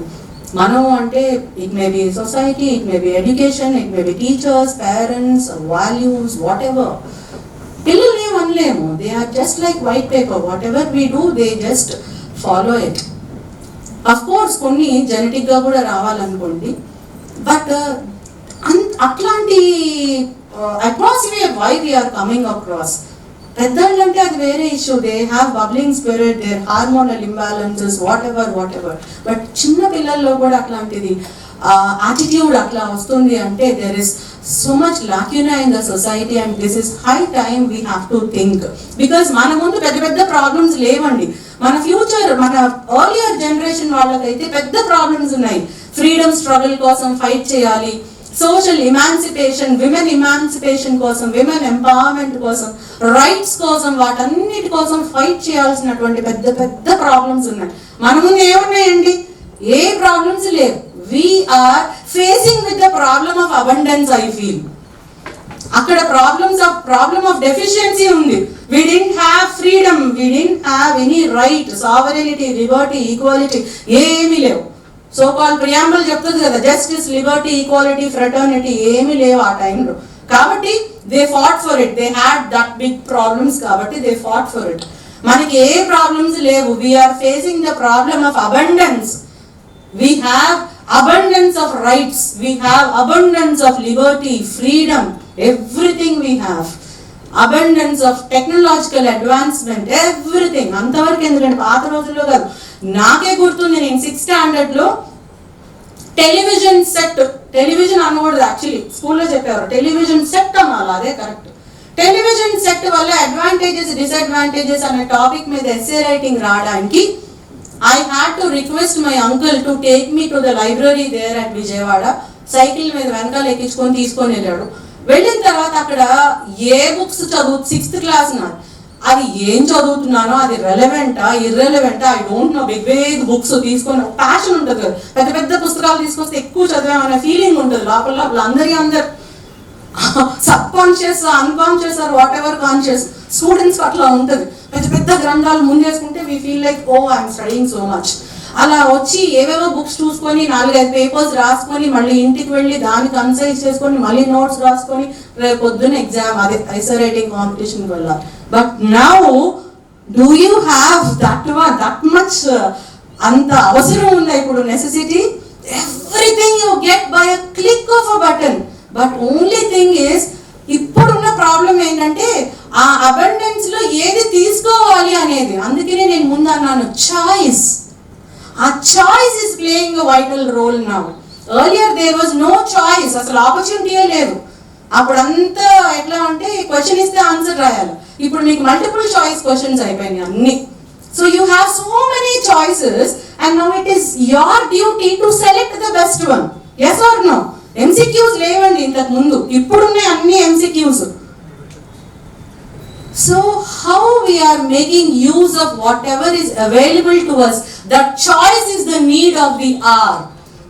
మనం అంటే it may be society, it may be education, it may be teachers, parents, values, whatever. పిల్లలు ఏం అనలేము, they are just like white paper. Whatever we do they just follow it. Of course కొన్ని genetic గా కూడా రావాలనుకోండి, but అట్లాంటి atmosphere why we are coming across. పెద్దలంటే అది వేరే issue, they have bubbling spirit, their hormonal imbalances, whatever. But చిన్న పిల్లల్లో కూడా అట్లాంటిది యాటిట్యూడ్ అట్లా వస్తుంది అంటే there is so much lacuna in the society, and this is high time we have to think. Because మన ముందు పెద్ద ప్రాబ్లమ్స్ లేవండి. మన ఫ్యూచర్, మన ఎర్లియర్ జనరేషన్ వాళ్ళకైతే పెద్ద ప్రాబ్లమ్స్ ఉన్నాయి. ఫ్రీడమ్ స్ట్రగుల్ కోసం ఫైట్ చేయాలి, సోషల్ ఇమాన్సిపేషన్, విమెన్ ఇమాన్సిపేషన్ కోసం, విమెన్ ఎంపవర్మెంట్ కోసం, రైట్స్ కోసం, వాటన్నిటి కోసం ఫైట్ చేయాల్సినటువంటి పెద్ద ప్రాబ్లమ్స్ ఉన్నాయి. మన ముందు ఏమున్నాయండి? ఏ ప్రాబ్లమ్స్ లేవు. We are facing with the problem of abundance, I feel. అక్కడ problem of deficiency ఉంది. We didn't have freedom, we didn't have any right, sovereignty, liberty, equality, ఏమీ లేవు. సో కాల్ ప్రియాంబుల్ చెప్తుంది కదా, జస్టిస్, లిబర్టీ, ఈక్వాలిటీ, ఫ్రెటర్నిటీ ఏమీ లేవు ఆ టైంలో. కాబట్టి they fought for it, they had that big problems, కాబట్టి దే ఫాట్ ఫర్ ఇట్. మనకి ఏ ప్రాబ్లమ్స్ లేవు. We're facing the problem of abundance. We have abundance of rights, we have abundance of liberty, freedom, everything we have. Abundance of technological advancement, everything. అంతవరకు ఎందుకంటే పాత రోజుల్లో కాదు, నాకే గుర్తుంది, నేను 6th స్టాండర్డ్ లో టెలివిజన్ సెట్, టెలివిజన్ అనకూడదు యాక్చువల్లీ, స్కూల్లో చెప్పేవారు టెలివిజన్ సెట్ అనాలి, అదే కరెక్ట్. టెలివిజన్ సెట్ వల్ల అడ్వాంటేజెస్, డిసడ్వాంటేజెస్ అనే టాపిక్ మీద ఎస్సే రైటింగ్ రావడానికి I had to request my uncle to take me to the library there at Vijayawada. Cycle మీద వెనకాల ఎక్కించుకొని తీసుకొని వెళ్ళాడు. వెళ్ళిన తర్వాత అక్కడ ఏ బుక్స్ చదువు, 6th క్లాస్ నా, అది ఏం చదువుతున్నానో, అది రెలవెంటా ఇర్రెలవెంటా, I don't know. Big big books తీసుకొని ప్యాషన్ ఉంటుంది కదా, పెద్ద పెద్ద పుస్తకాలు తీసుకొస్తే ఎక్కువ చదివామనే ఫీలింగ్ ఉంటుంది లోపల. అందరు subconscious, unconscious or whatever conscious students అట్లా ఉంటుంది. పెద్ద పెద్ద గ్రంథాలు ముందేసుకుంటే we feel like oh I'm studying so much. అలా వచ్చి ఏవేవో బుక్స్ చూసుకొని 4-5 పేపర్స్ రాసుకొని మళ్ళీ ఇంటికి వెళ్ళి దాన్ని కన్సైజ్ చేసుకొని మళ్ళీ నోట్స్ రాసుకొని రేపు పొద్దున్న ఎగ్జామ్, అదే ఐసర్ రైటింగ్ కాంపిటీషన్కి వెళ్ళాలి. But now do you have that much అంత అవసరం ఉందా ఇప్పుడు? Necessity, everything you get by a click of a button. But only thing is, ఇప్పుడున్న ప్రాబ్లం ఏంటంటే ఆ అబండెన్స్ లో ఏది తీసుకోవాలి అనేది. అందుకనే నేను ముందు అన్నాను చాయిస్. ఆ choice is playing a vital role now. Earlier there was no choice, అసలు ఆపర్చునిటీయే లేదు. అప్పుడంతా ఎట్లా అంటే క్వశ్చన్ ఇస్తే ఆన్సర్ రాయాలి. ఇప్పుడు మీకు మల్టిపుల్ చాయిస్ క్వశ్చన్స్ అయిపోయినాయి అన్ని. So you have so many choices and now it is your duty to select the best one. Yes or no? MCQs లేవండి ఇంతకు ముందు, ఇప్పుడున్నాయి అన్ని MCQs. So how we are making use of whatever is available to us, that choice is the need of the hour.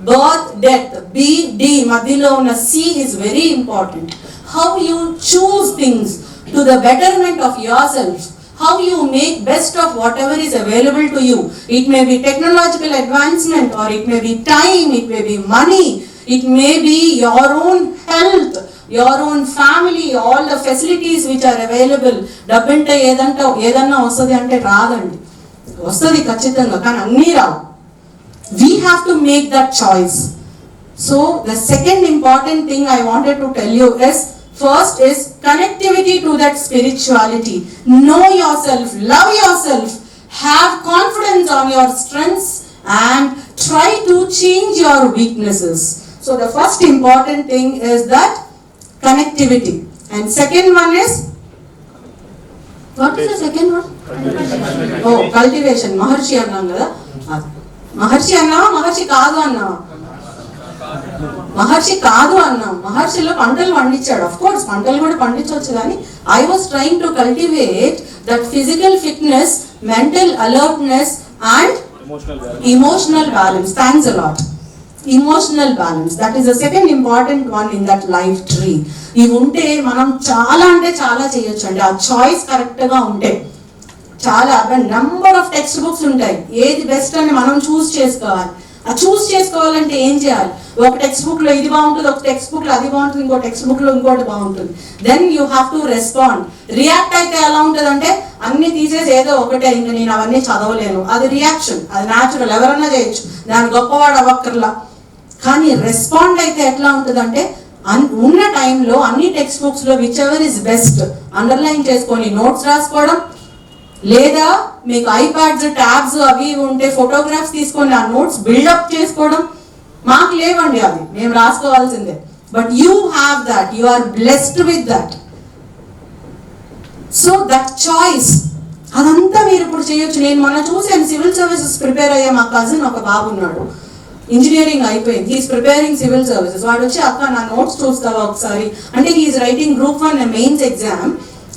Birth, death, B, D, madhilo una C is very important. How you choose things to the betterment of yourself, how you make best of whatever is available to you. It may be technological advancement, or it may be time, it may be money, it may be your own health, your own family, all the facilities which are available. డబ్బుంటే ఏదన్నా వస్తుంది అంటే రాదండి, వస్తుంది ఖచ్చితంగా, కానీ అన్నీ రావు. We have to make that choice. So the second important thing I wanted to tell you is, first is connectivity to that spirituality. Know yourself, love yourself, have confidence on your strengths and try to change your weaknesses. So the first important thing is that connectivity, and second one is, what is the second one? Oh, cultivation. Maharshi annam kada. Maharshi annava, Maharshi kaadu annava. Maharshi kaadu annam. Maharshilo pantalu పండించాడు. Of course పంటలు కూడా పండించవచ్చు, కానీ I was trying to cultivate that physical fitness, mental alertness and emotional balance. Thanks a lot. Emotional balance, that is the second important one in that life tree. ఇవి ఉంటే మనం చాలా అంటే చాలా చేయొచ్చు అండి. ఆ చాయిస్ కరెక్ట్గా ఉంటే చాలా. నంబర్ ఆఫ్ టెక్స్ట్ బుక్స్ ఉంటాయి, ఏది బెస్ట్ అని మనం చూస్ చేసుకోవాలి. ఆ చూస్ చేసుకోవాలంటే ఏం చేయాలి? ఒక టెక్స్ట్ బుక్ లో ఇది బాగుంటుంది, ఒక టెక్స్ట్ బుక్ లో అది బాగుంటుంది, ఇంకో టెక్స్ట్ బుక్ లో ఇంకోటి బాగుంటుంది. Then you have to respond. React అయితే ఎలా ఉంటుంది అంటే, అన్ని తీసేసి ఏదో ఒకటే, ఇంకా నేను అవన్నీ చదవలేను, అది రియాక్షన్, అది న్యాచురల్, ఎవరన్నా చేయొచ్చు, దాని గొప్పవాడు అవ్వక్కర్లా. కానీ రెస్పాండ్ అయితే ఎట్లా ఉంటుంది అంటే, ఉన్న టైంలో అన్ని టెక్స్ట్ బుక్స్ లో which ever is best underline చేసుకొని నోట్స్ రాసుకోవడం, లేదా మీకు ఐప్యాడ్స్, ట్యాబ్స్ అవి ఉంటే ఫోటోగ్రాఫ్స్ తీసుకొని ఆ నోట్స్ బిల్డప్ చేసుకోవడం. మాకు లేవండి అవి, మేము రాసుకోవాల్సిందే. But you have that, you are blessed with that. So that choice, అదంతా మీరు ఇప్పుడు చేయొచ్చు. నేను మొన్న చూసాను, సివిల్ సర్వీసెస్ ప్రిపేర్ అయ్యే మా కజిన్ ఒక బాబు ఉన్నాడు, ఇంజనీరింగ్ అయిపోయింది, హీస్ ప్రిపేరింగ్ సివిల్ సర్వీసెస్. వాడు వచ్చి, అక్క నా నోట్స్ చూస్తావా ఒకసారి అంటే, he's writing group 1 mains exam.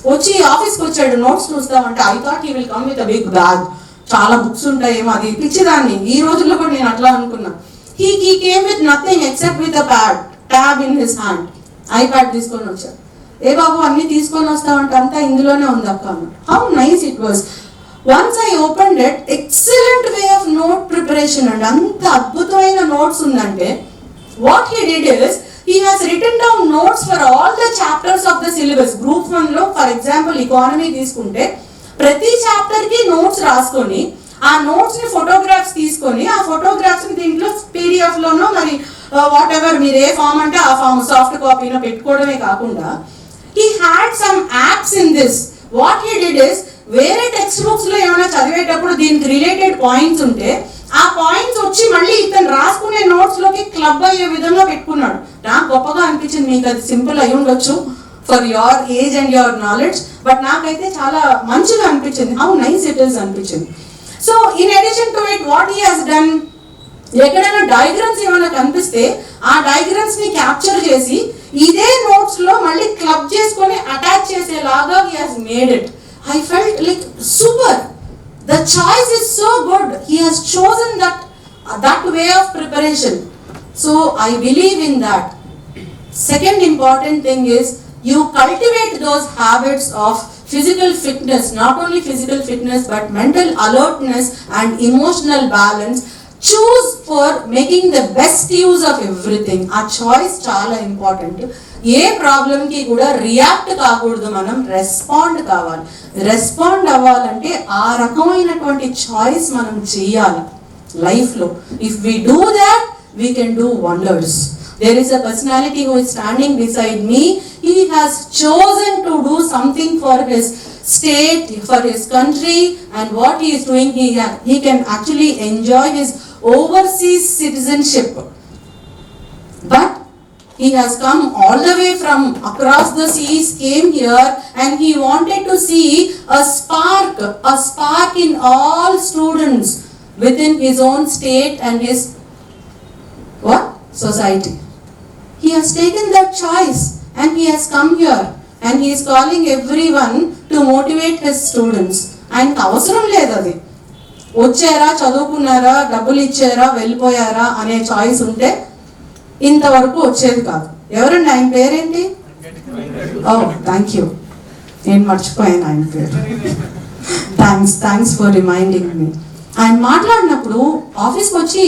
వచ్చి ఆఫీస్కి వచ్చాడు, నోట్స్ చూస్తామంటే I thought he will come with a big bag, చాలా బుక్స్ ఉంటాయేమో, అది పిచ్చిదాన్ని. ఈ రోజుల్లో కూడా నేను అట్లా అనుకున్నా. He came with nothing except with a tab in his hand. IPad తీసుకొని వచ్చాడు. ఏ బాబు అన్ని తీసుకొని వస్తామంటే, అంతా ఇందులోనే ఉంది అక్క. How nice it was. Once I opened it, excellent way of note preparation and anta adbhutamaina notes undante, what he did is, he has written down notes for all the chapters of the syllabus. Group 1 lo for example economy తీసుకుంటే ప్రతి chapter కి notes రాసుకొని, ఆ notes ని photographs తీసుకొని, ఆ photographs ని దీంట్లో పీడిఎఫ్ లోనో మరి వాట్ ఎవర్ మీరు ఏ ఫామ్ అంటే ఆ ఫామ్ సాఫ్ట్ కాపీలో పెట్టుకోవడమే కాకుండా, he had some apps in this. What he did is, వేరే టెక్స్ట్ బుక్స్ లో ఏమైనా చదివేటప్పుడు దీనికి రిలేటెడ్ పాయింట్స్ ఉంటే, ఆ పాయింట్స్ వచ్చి మళ్ళీ ఇతను రాసుకునే నోట్స్ లోకి క్లబ్ అయ్యే విధంగా పెట్టుకున్నాడు. నాకు గొప్పగా అనిపించింది. మీకు అది సింపుల్ అయి ఉండొచ్చు for your age and your knowledge, but నాకైతే చాలా మంచిగా అనిపించింది. హౌ నైస్ ఇట్ ఈస్ అనిపించింది. So in addition to it, what he has done, ఎక్కడైనా డయాగ్రామ్స్ ఏమైనా కనిపిస్తే ఆ డయాగ్రామ్స్ ని క్యాప్చర్ చేసి ఇదే నోట్స్ లో మళ్ళీ క్లబ్ చేసుకొని అటాచ్ చేసేలాగా he has made it. I felt like super. The choice is so good. He has chosen that way of preparation. So I believe in that. Second important thing is you cultivate those habits of physical fitness, not only physical fitness but mental alertness and emotional balance. Choose for making the best use of everything. A choice చాలా important. ఏ ప్రాబ్లంకి కూడా react కాకూడదు, మనం respond కావాలి. Respond అవ్వాలంటే ఆ రకమైనటువంటి choice మనం చేయాలి లైఫ్లో. If we do that we can do wonders. There is a personality who is standing beside me. He has chosen to do something for his state, for his country, and what he is doing, he can actually enjoy his overseas citizenship. But he has come all the way from across the seas, came here, and he wanted to see a spark in all students within his own state and his society. He has taken that choice and he has come here and he is calling everyone to motivate his students. ఆయనకు అవసరం లేదు అది. వచ్చారా, చదువుకున్నారా, డబ్బులు ఇచ్చారా, వెళ్ళిపోయారా అనే choice ఉంటే ఇంతవరకు వచ్చేది కాదు. ఎవరండి ఆయన పేరేంటి? థ్యాంక్ యూ, నేను మర్చిపోయాను ఆయన పేరు. Thanks for reminding me. ఆయన మాట్లాడినప్పుడు ఆఫీస్కి వచ్చి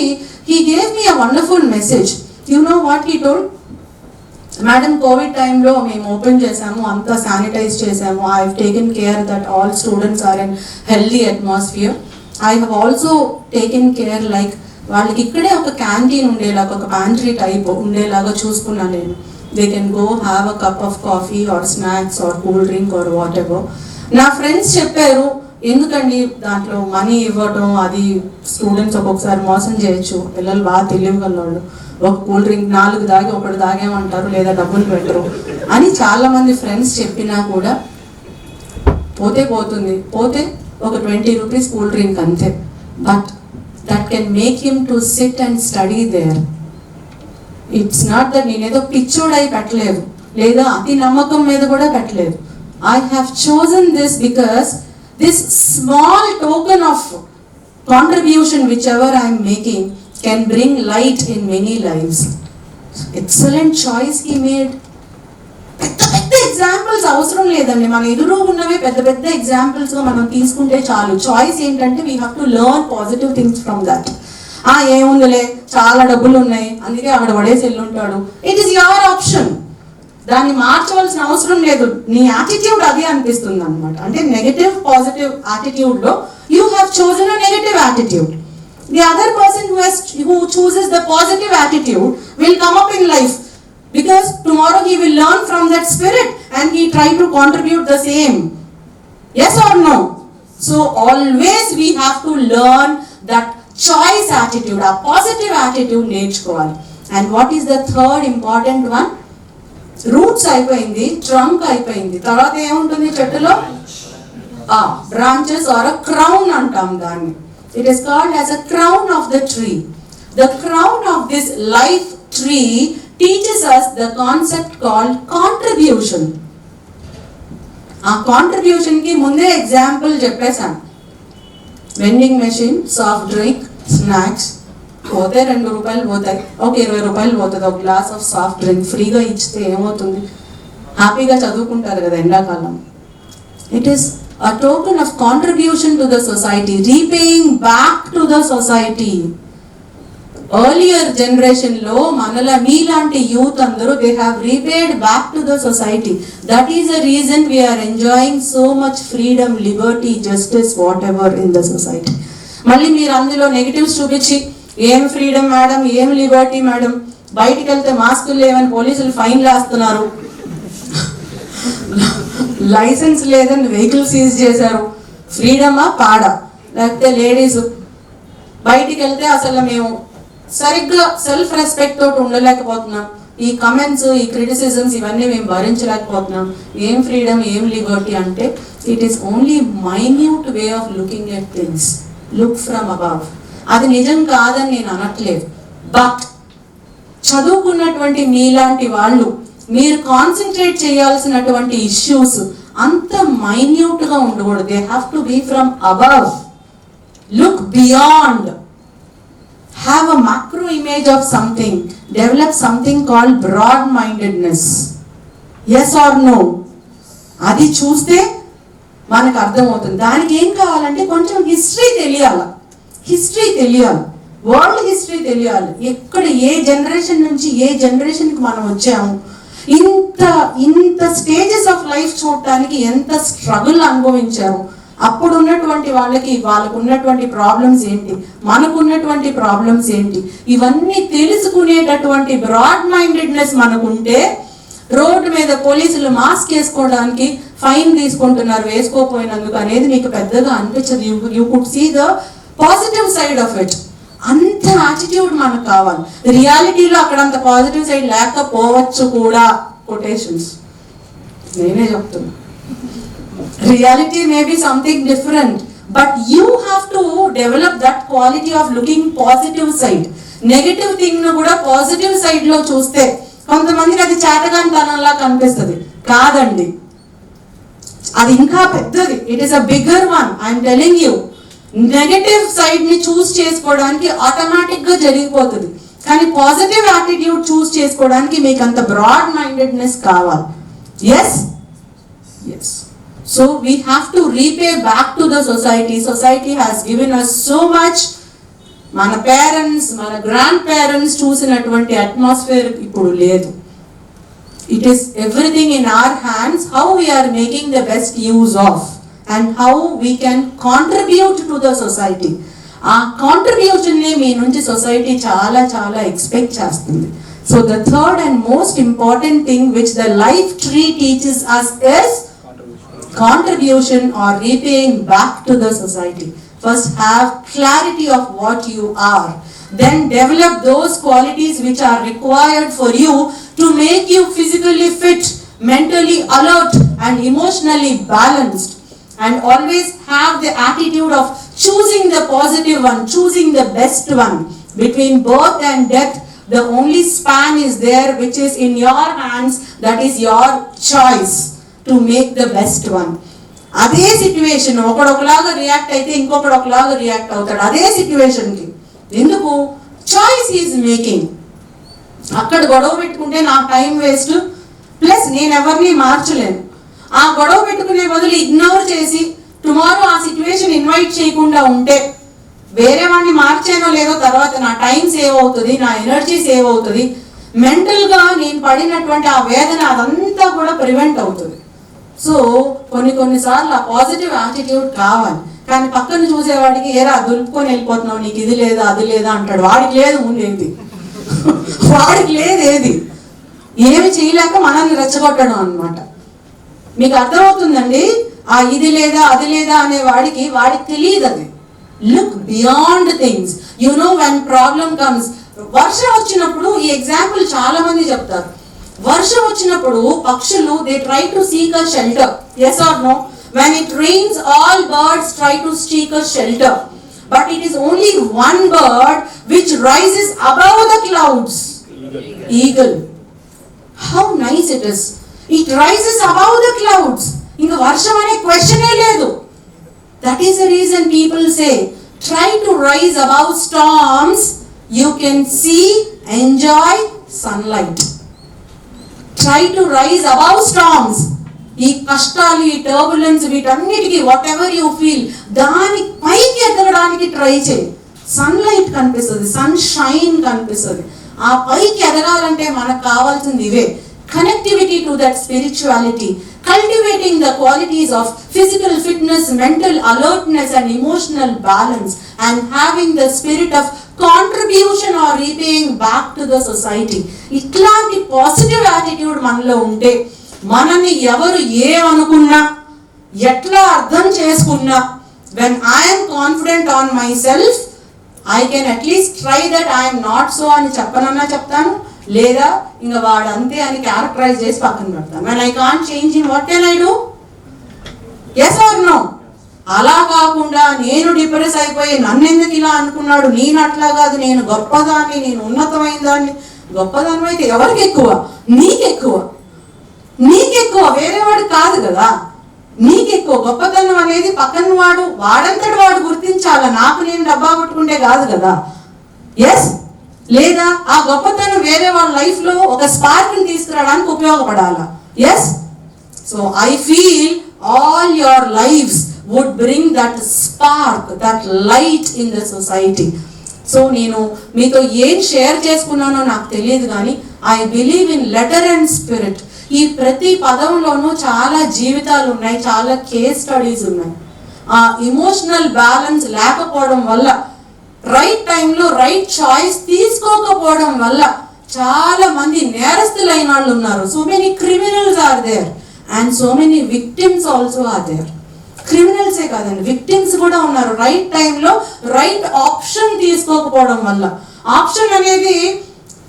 he gave me a wonderful message. You know what he told? Madam, Covid టైంలో మేము ఓపెన్ చేసాము, అంతా శానిటైజ్ చేసాము. I have taken care that all students are in healthy atmosphere. I have also taken care like వాళ్ళకి ఇక్కడే ఒక canteen ఉండేలాగా, ఒక ప్యాంట్రీ టైప్ ఉండేలాగా చూసుకున్నాను నేను. They can go have a cup of coffee or snacks or cool drink or whatever. నా friends చెప్పారు, ఎందుకండి దాంట్లో మనీ ఇవ్వటం, అది స్టూడెంట్స్ ఒక్కొక్కసారి మోసం చేయొచ్చు, పిల్లలు బాగా తెలియగలవాళ్ళు. ఒక కూల్ డ్రింక్ 4 దాగి ఒకటి దాగేమంటారు, లేదా డబ్బులు పెట్టరు అని చాలా మంది ఫ్రెండ్స్ చెప్పినా కూడా పోతే ఒక 20 రూపీస్ కూల్ డ్రింక్ అంతే. But that can make him to sit and study there. It's not that నేనేదో పిచ్చోడై పెట్టలేదు, లేదా అతి నమ్మకం మీద కూడా పెట్టలేదు. I have chosen this because this small token of contribution whichever I am making can bring light in many lives. Excellent choice he made. పెద్ద ఎగ్జాంపుల్స్ అవసరం లేదండి, మన ఎదురు ఉన్నవే పెద్ద ఎగ్జాంపుల్స్ గా మనం తీసుకుంటే చాలు. చాయిస్ ఏంటంటే we have to learn positive things from that. ఏముందిలే, చాలా డబ్బులు ఉన్నాయి అందుకే అక్కడ పడేసి వెళ్ళుంటాడు. It is your option. దాన్ని మార్చవలసిన అవసరం లేదు. నీ యాటిట్యూడ్ అదే అనిపిస్తుంది అనమాట. అంటే నెగటివ్ పాజిటివ్ యాటిట్యూడ్ లో you have chosen a negative attitude. The other person who chooses the positive attitude will come up in life because tomorrow he will learn from that spirit and he try to contribute the same. Yes or no? So always we have to learn that choice attitude, a positive attitude నేర్చుకోవాలి. And what is the third important one? Roots అయిపోయింది, trunk అయిపోయింది, తర్వాత ఏముంటుంది చెట్టులో? Branches are a crown అంటాం దాన్ని. It is called as a crown of the tree. The crown of this life tree teaches us the concept called contribution. ఆ contribution కి ముందే ఎగ్జాంపుల్ చెప్పేశాను. Vending machine, soft drink, snacks పోతే 2 రూపాయలు పోతాయి, ఒక 20 రూపాయలు పోతుంది. ఒక గ్లాస్ ఆఫ్ సాఫ్ట్ డ్రింక్ ఫ్రీగా ఇచ్చితే ఏమవుతుంది? హ్యాపీగా చదువుకుంటారు కదా ఎండాకాలం. It is a token of contribution to the society, repaying back to the society. Earlier generation లో మీలాంటి యూత్ అందరూ they have repaid back to the society. That is the reason we're enjoying so much freedom, liberty, justice, whatever in the society. మళ్ళీ మీరు అందులో negatives చూపించి ఏం freedom madam, ఏం liberty madam, బయటికి వెళ్తే మాస్కులు లేవని పోలీసులు ఫైన్లు వేస్తున్నారు, లైసెన్స్ లేదని వెహికల్ సీజ్ చేశారు. ఫ్రీడమా పాడా? లేకపోతే లేడీస్ బయటికి వెళ్తే అసలు మేము సరిగ్గా సెల్ఫ్ రెస్పెక్ట్ తోటి ఉండలేకపోతున్నాం, ఈ కమెంట్స్, ఈ క్రిటిసిజమ్స్ ఇవన్నీ మేము భరించలేకపోతున్నాం. ఏం ఫ్రీడమ్, ఏం లిబర్టీ అంటే it is only minute way of looking at things. Look from above. అది నిజం కాదని నేను అనట్లేదు. బట్ చదువుకున్నటువంటి మీలాంటి వాళ్ళు మీరు కాన్సన్ట్రేట్ చేయాల్సినటువంటి ఇష్యూస్, అంత మైన్యూట్గా ఉండకూడదు. They have to be from above, look beyond, have a macro image of something, develop something called broad mindedness. Yes or no? అది చూస్తే మనకు అర్థమవుతుంది. దానికి ఏం కావాలంటే కొంచెం హిస్టరీ తెలియాలి, వరల్డ్ హిస్టరీ తెలియాలి. ఎక్కడ ఏ జనరేషన్ నుంచి ఏ జనరేషన్కి మనం వచ్చాము, ఇంత స్టేజెస్ ఆఫ్ లైఫ్ చూడటానికి ఎంత స్ట్రగుల్ అనుభవించారు, అప్పుడు ఉన్నటువంటి వాళ్ళకు ఉన్నటువంటి ప్రాబ్లమ్స్ ఏంటి, మనకున్నటువంటి ప్రాబ్లమ్స్ ఏంటి, ఇవన్నీ తెలుసుకునేటటువంటి బ్రాడ్ మైండెడ్నెస్ మనకుంటే రోడ్డు మీద పోలీసులు మాస్క్ వేసుకోవడానికి ఫైన్ తీసుకుంటున్నారు వేసుకోపోయినందుకు అనేది మీకు పెద్దగా అనిపించదు. You could see the positive side of it. అంత యాటిట్యూడ్ మనకు కావాలి. రియాలిటీలో అక్కడ అంత పాజిటివ్ సైడ్ లేకపోవచ్చు కూడా, కొటేషన్స్ నేనే చెప్తున్నా. Reality may be something different, but you have to develop that quality of looking positive side. Negative thing ను కూడా పాజిటివ్ సైడ్ లో చూస్తే కొంతమందికి అది చేతగాని తనంలా కనిపిస్తుంది. కాదండి, అది ఇంకా పెద్దది. It is a bigger one. I'm telling you, negative side ని చూస్ చేసుకోవడానికి ఆటోమేటిక్ గా జరిగిపోతుంది. కానీ పాజిటివ్ యాటిట్యూడ్ చూస్ చేసుకోవడానికి మీకు అంత బ్రాడ్ మైండెడ్నెస్ కావాలి. Yes yes so we have to repay back to the society. Society has given us so much. మన పేరెంట్స్, మన గ్రాండ్ పేరెంట్స్ చూసినటువంటి అట్మాస్ఫియర్ ఇప్పుడు లేదు. It is everything in our hands, how we are making the best use of and how we can contribute to the society. ఆ contribution ని మీ నుంచి society చాలా చాలా ఎక్స్పెక్ట్ చేస్తుంది. So the third and most important thing which the life tree teaches us is contribution or repaying back to the society. First have clarity of what you are, then develop those qualities which are required for you to make you physically fit, mentally alert and emotionally balanced, and always have the attitude of choosing the positive one, choosing the best one. Between birth and death, the only span is there which is in your hands, that is your choice to make the best one. అదే situation ఒకడు ఒకలాగా react అయితే ఇంకొకడు ఒకలాగా react అవుతాడు అదే సిచ్యువేషన్కి. ఎందుకు? Choice is making. అక్కడ గొడవ పెట్టుకుంటే నాకు టైం వేస్ట్, ప్లస్ నేను ఎవరిని మార్చలేను. ఆ గొడవ పెట్టుకునే బదులు ఇగ్నోర్ చేసి టుమారో ఆ సిచ్యువేషన్ ఇన్వైట్ చేయకుండా ఉంటే వేరే వాడిని మార్చానో లేదో తర్వాత నా టైం సేవ్ అవుతుంది, నా ఎనర్జీ సేవ్ అవుతుంది, మెంటల్గా నేను పడినటువంటి ఆ వేదన అదంతా కూడా ప్రివెంట్ అవుతుంది. సో కొన్నిసార్లు ఆ పాజిటివ్ యాటిట్యూడ్ కావాలి. కానీ పక్కన చూసేవాడికి ఏరా దులుపుకొని వెళ్ళిపోతున్నావు, నీకు ఇది లేదా అది లేదా అంటాడు. వాడికి లేదు ఉండేది, వాడికి లేదు ఏది, ఏమి చేయలేక మనల్ని రెచ్చగొట్టడం అనమాట. మీకు అర్థమవుతుందండి? ఆ ఇది లేదా అది లేదా అనే వాడికి తెలియదు అది. Look beyond things. You know when problem comes. వర్షం వచ్చినప్పుడు ఈ ఎగ్జాంపుల్ చాలా మంది చెప్తారు. వర్షం వచ్చినప్పుడు పక్షులు they try to seek a shelter. Yes or no? When it rains, all birds try to seek a shelter, but it is only one bird which rises above the clouds. Eagle. How nice it is. It rises above the clouds. Inga varsham ane question e ledu. That is the reason people say try to rise above storms. You can see, enjoy sunlight. Try to rise above storms. ఈ కష్టాలు, ఈ turbulence, వీటన్నిటికీ what ever you feel దాని పైకి ఎదగడానికి try చేయి. Sunlight కనిపిస్తుంది, sun shine కనిపిస్తుంది. ఆ పైకి ఎదగాలంటే మనకు కావాల్సింది ఇవే: connectivity to that spirituality, cultivating the qualities of physical fitness, mental alertness and emotional balance, and having the spirit of contribution or repaying back to the society. ఇట్లాంటి పాజిటివ్ యాటిట్యూడ్ మనలో ఉంటే మనని ఎవరు ఏమనుకున్నా, ఎట్లా అర్థం చేసుకున్నా, when I am confident on myself, I can at least try that I am not so అని చెప్పనన్నా చెప్తాను, లేదా ఇంకా వాడు అంతే అని క్యారెక్టరైజ్ చేసి పక్కన పెడతాను. when I can't change him, what can I do? Yes or no? అలా కాకుండా నేను డిప్రెస్ అయిపోయి నన్ను ఎందుకు ఇలా అనుకున్నాడు, నేను అట్లా కాదు, నేను గొప్పదాన్ని, నేను ఉన్నతమైన దాన్ని. గొప్పదాన్ని అయితే ఎవరికి ఎక్కువ? నీకెక్కువ, వేరే వాడికి కాదు కదా. నీకు ఎక్కువ గొప్పతనం అనేది పక్కన వాడంతటి వాడు గుర్తించాలా, నాకు నేను డబ్బా కొట్టుకుంటే కాదు కదా. ఎస్, లేదా ఆ గొప్పతనం వేరే వాళ్ళ లైఫ్ లో ఒక స్పార్క్ ని తీసుకురావడానికి ఉపయోగపడాలా. Yes, so I feel all your lives would bring that spark, that light in the society. So నేను మీతో ఏం షేర్ చేసుకున్నానో నాకు తెలియదు, కానీ I believe in letter and spirit. ఈ ప్రతి పదంలోనూ చాలా జీవితాలు ఉన్నాయి, చాలా కేస్ స్టడీస్ ఉన్నాయి. ఆ ఇమోషనల్ బ్యాలెన్స్ లేకపోవడం వల్ల, రైట్ టైంలో రైట్ చాయిస్ తీసుకోకపోవడం వల్ల చాలా మంది నేరస్తులైన వాళ్ళు ఉన్నారు. So many criminals are there and so many victims also are there. క్రిమినల్సే కాదండి, విక్టిమ్స్ కూడా ఉన్నారు. రైట్ టైంలో రైట్ ఆప్షన్ తీసుకోకపోవడం వల్ల. ఆప్షన్ అనేది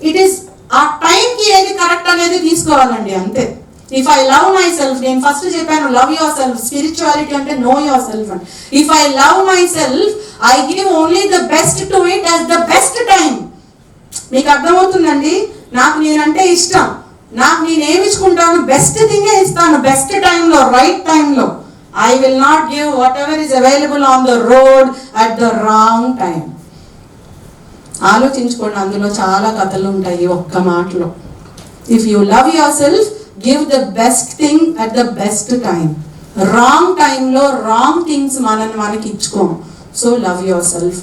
ఇట్ ఈస్ ఆ టైంకి ఏది కరెక్ట్ అనేది తీసుకోవాలండి, అంతే. If I love myself, నేను ఫస్ట్ చెప్పాను లవ్ యువర్ సెల్ఫ్, స్పిరిచువాలిటీ అంటే know yourself and if I love myself I give only the best to it at the best time. మీకు అర్థమవుతుందండి, నాకు నేనంటే ఇష్టం, నాకు నేను ఏమిచ్చుకుంటాను, బెస్ట్ థింగే ఇస్తాను, బెస్ట్ టైంలో, రైట్ టైంలో. I will not give whatever is available on the road at the wrong time. ఆలోచించుకోండి, అందులో చాలా కథలు ఉంటాయి ఒక్క మాటలో. If you love yourself, give the best thing at the best time. Wrong టైంలో రాంగ్ థింగ్స్ మనకి ఇచ్చుకోం. So love yourself.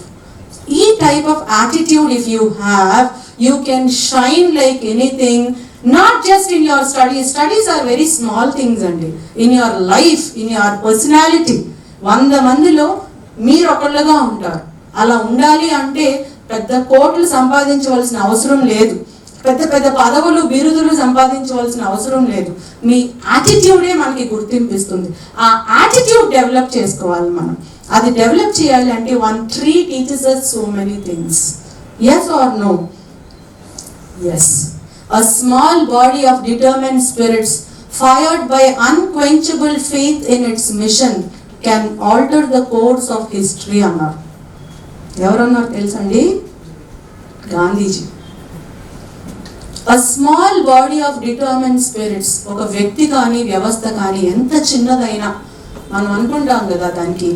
ఈ type of attitude if you have, you can shine like anything. Not just in your studies. Studies are very small things అండి. In your life, in your personality. 100 మందిలో మీరు ఒకళ్ళుగా ఉంటారు. అలా ఉండాలి అంటే పెద్ద కోట్లు సంపాదించవలసిన అవసరం లేదు, పెద్ద పెద్ద పదవులు బిరుదులు సంపాదించవలసిన అవసరం లేదు. మీ యాటిట్యూడే మనకి గుర్తింపిస్తుంది. ఆ యాటిట్యూడ్ డెవలప్ చేసుకోవాలి మనం. అది డెవలప్ చేయాలి అంటే one tree teaches us so many things. Yes or no? Yes. A small body of determined spirits fired by unquenchable faith in its mission can alter the course of history అన్నారు. ఎవరన్నారు తెలుసండి? Gandhiji. A small body of determined spirits, ఒక వ్యక్తి కానీ వ్యవస్థ కానీ ఎంత చిన్నదైనా, మనం అనుకుంటాం కదా దానికి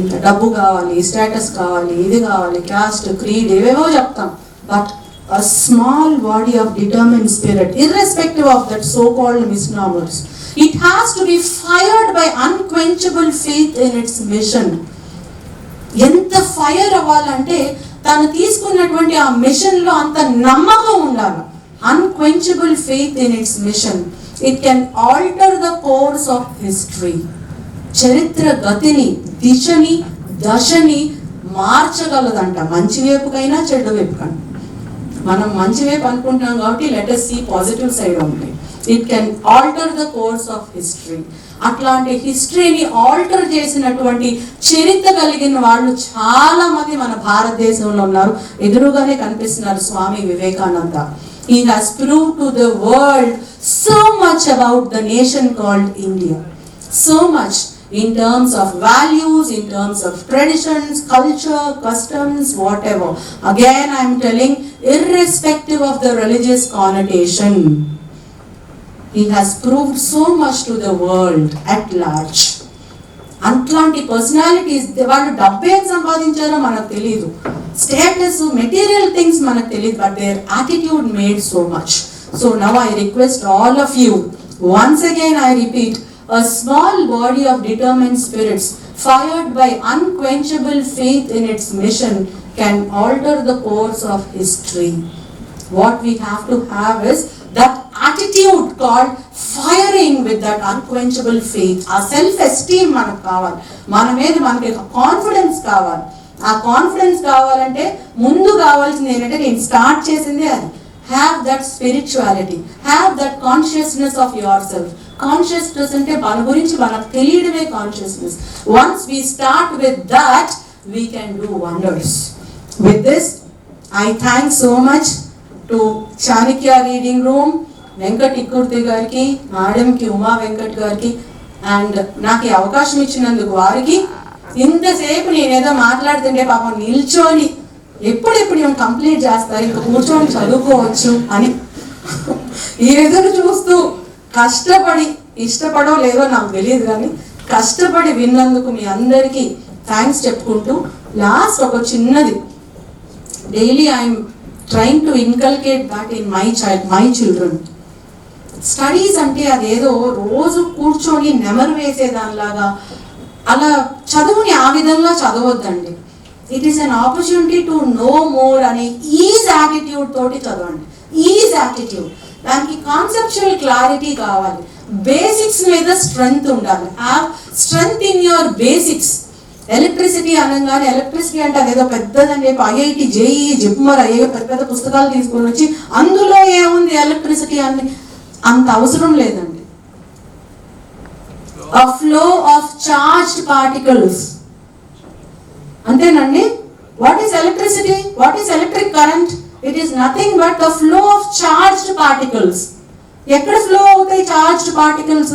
ఇంత డబ్బు కావాలి, స్టేటస్ కావాలి, ఇది కావాలి, క్యాస్ట్, క్రీడ్, ఏవేవో చెప్తాం. But a small body of determined spirit, irrespective of that so-called misnomers, it has to be fired by unquenchable faith in its mission. ఎంత ఫైర్ అవ్వాలంటే తను తీసుకున్నటువంటి ఆ మిషన్ లో అంత నమ్మకం ఉండాలి. unquenchable faith in its mission, it can alter the course of history. చరిత్ర గతిని, దిశని, దశని మార్చగలదంట. మంచి వైపుకైనా చెడ్డ వైపుకైనా. మనం మంచి వైపు అనుకుంటున్నాం కాబట్టి let us see positive side ఉంది. It can alter the course of history. అట్లాంటి హిస్టరీని ఆల్టర్ చేసినటువంటి చరిత్ర కలిగిన వాళ్ళు చాలా మంది మన భారతదేశంలో ఉన్నారు. ఎదురుగానే కనిపిస్తున్నారు Swami Vivekananda. He has proved to the world so much about the nation called India. So much in terms of values, in terms of traditions, culture, customs, whatever. Again I am telling, irrespective of the religious connotation, he has proved so much to the world at large. అట్లాంటి personalities, వాళ్ళు డబ్బు ఏం సంపాదించారో మనకు తెలియదు, status, material things మనకు తెలియదు, but their attitude made so much. So now I request all of you, once again I repeat, a small body of determined spirits fired by unquenchable faith in its mission can alter the course of history. What we have to have is that attitude called firing with that unquenchable faith. ఆ self esteem మనకు కావాలి, మన మీద మనకి confidence కావాలి. ఆ confidence కావాలంటే ముందు కావాల్సింది ఏంటంటే, నేను స్టార్ట్ చేసిందే అది, have that spirituality, have that consciousness of yourself. Consciousness అంటే మన గురించి మనకు తెలియడమే consciousness. Once we start with that, we can do wonders. With this I thank so much to Chanakya reading room, Venkat Ikkurthi గారికి, మేడంకి ఉమా వెంకట్ గారికి, అండ్ నాకు ఈ అవకాశం ఇచ్చినందుకు వారికి. ఇంతసేపు నేనేదో మాట్లాడుతుంటే పాపం నిల్చొని ఎప్పుడెప్పుడు ఏం కంప్లీట్ చేస్తారు, ఇంకా కూర్చొని చదువుకోవచ్చు అని ఈ ఎదురు చూస్తూ కష్టపడి, ఇష్టపడో లేదో నాకు తెలియదు కానీ కష్టపడి విన్నందుకు మీ అందరికీ థ్యాంక్స్ చెప్పుకుంటూ, లాస్ట్ ఒక చిన్నది, daily I'm trying to inculcate that in my children. Studies అంటే అదేదో రోజు కూర్చొని నెమరు వేసేదానిలాగా అలా చదువుని ఆ విధంగా చదవద్దండి. It is an opportunity to know more అనే ఈజ్ యాటిట్యూడ్ తోటి చదవండి. ఈజ్ యాటిట్యూడ్, దానికి కాన్సెప్చువల్ క్లారిటీ కావాలి, బేసిక్స్ మీద స్ట్రెంగ్త్ ఉండాలి. Have strength in your basics. Electricity అనగానే ఎలక్ట్రిసిటీ అంటే అదేదో పెద్దదని చెప్పి ఐఐటి, జేఈ, జిప్మర్ అయ్యే పెద్ద పెద్ద పుస్తకాలు తీసుకొని వచ్చి అందులో ఏముంది ఎలక్ట్రిసిటీ అని అంత అవసరం లేదండి. A flow of charged particles. అంతేనండి. What is electricity? What is electric current? It is nothing but the flow of charged particles. ఎక్కడ ఫ్లో అవుతాయి charged particles?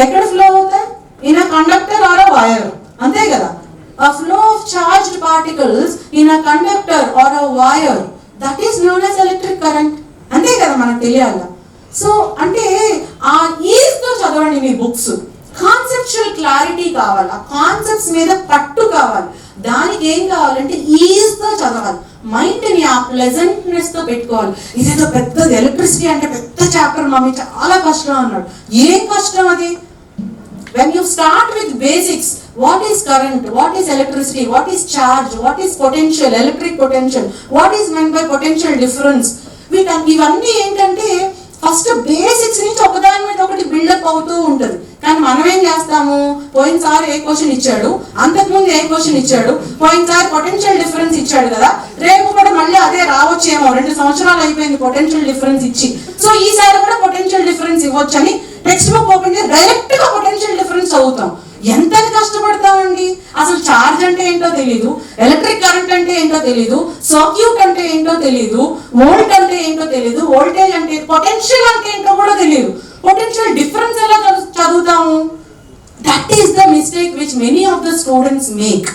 ఎక్కడ ఫ్లో అవుతాయి? In a conductor or a wire. అంతే కదా. A flow of charged particles in a conductor or a wire, that is known as electric current. అంతే కదా మనకు తెలియాలి. సో అంటే ఆ ఈజ్తో చదవండి మీ బుక్స్. కాన్సెప్చువల్ క్లారిటీ కావాలి, ఆ కాన్సెప్ట్స్ మీద పట్టు కావాలి. దానికి ఏం కావాలంటే ఈజ్తో చదవాలి. మైండ్ని ఆ ప్లెజెంట్నెస్తో పెట్టుకోవాలి. ఇదేదో పెద్దది, ఎలక్ట్రిసిటీ అంటే పెద్ద చాప్టర్ మమ్మీ చాలా కష్టం అన్నాడు. ఏం కష్టం అది? When you start with basics, what is current, what is electricity, what is charge, what is potential, electric potential, what is meant by potential difference, ఇవన్నీ ఏంటంటే ఫస్ట్ బేసిక్స్ నుంచి ఒకదాని మీద ఒకటి బిల్డప్ అవుతూ ఉంటుంది. కానీ మనం ఏం చేస్తాము, పోయినసారి ఏ క్వశ్చన్ ఇచ్చాడు, అంతకుముందు ఏ క్వశ్చన్ ఇచ్చాడు, పోయినసారి పొటెన్షియల్ డిఫరెన్స్ ఇచ్చాడు కదా, రేపు కూడా మళ్ళీ అదే రావచ్చేమో, 2 సంవత్సరాలు అయిపోయింది పొటెన్షియల్ డిఫరెన్స్ ఇచ్చి, సో ఈసారి కూడా పొటెన్షియల్ డిఫరెన్స్ ఇవ్వచ్చని టెక్స్ట్ బుక్ ఓపెన్ చేసి డైరెక్ట్ గా పొటెన్షియల్ డిఫరెన్స్ చదువుతాం. ఎంత కష్టపడతామండి. అసలు చార్జ్ అంటే ఏంటో తెలీదు, ఎలక్ట్రిక్ కరెంట్ అంటే ఏంటో తెలీదు, సర్క్యూట్ అంటే ఏంటో తెలీదు, వోల్ట్ అంటే ఏంటో తెలీదు, వోల్టేజ్ అంటే, పొటెన్షియల్ అంటే ఏంటో కూడా తెలియదు. పొటెన్షియల్ డిఫరెన్స్ ఎలా చదువుతాము? That is the mistake which many of the students make.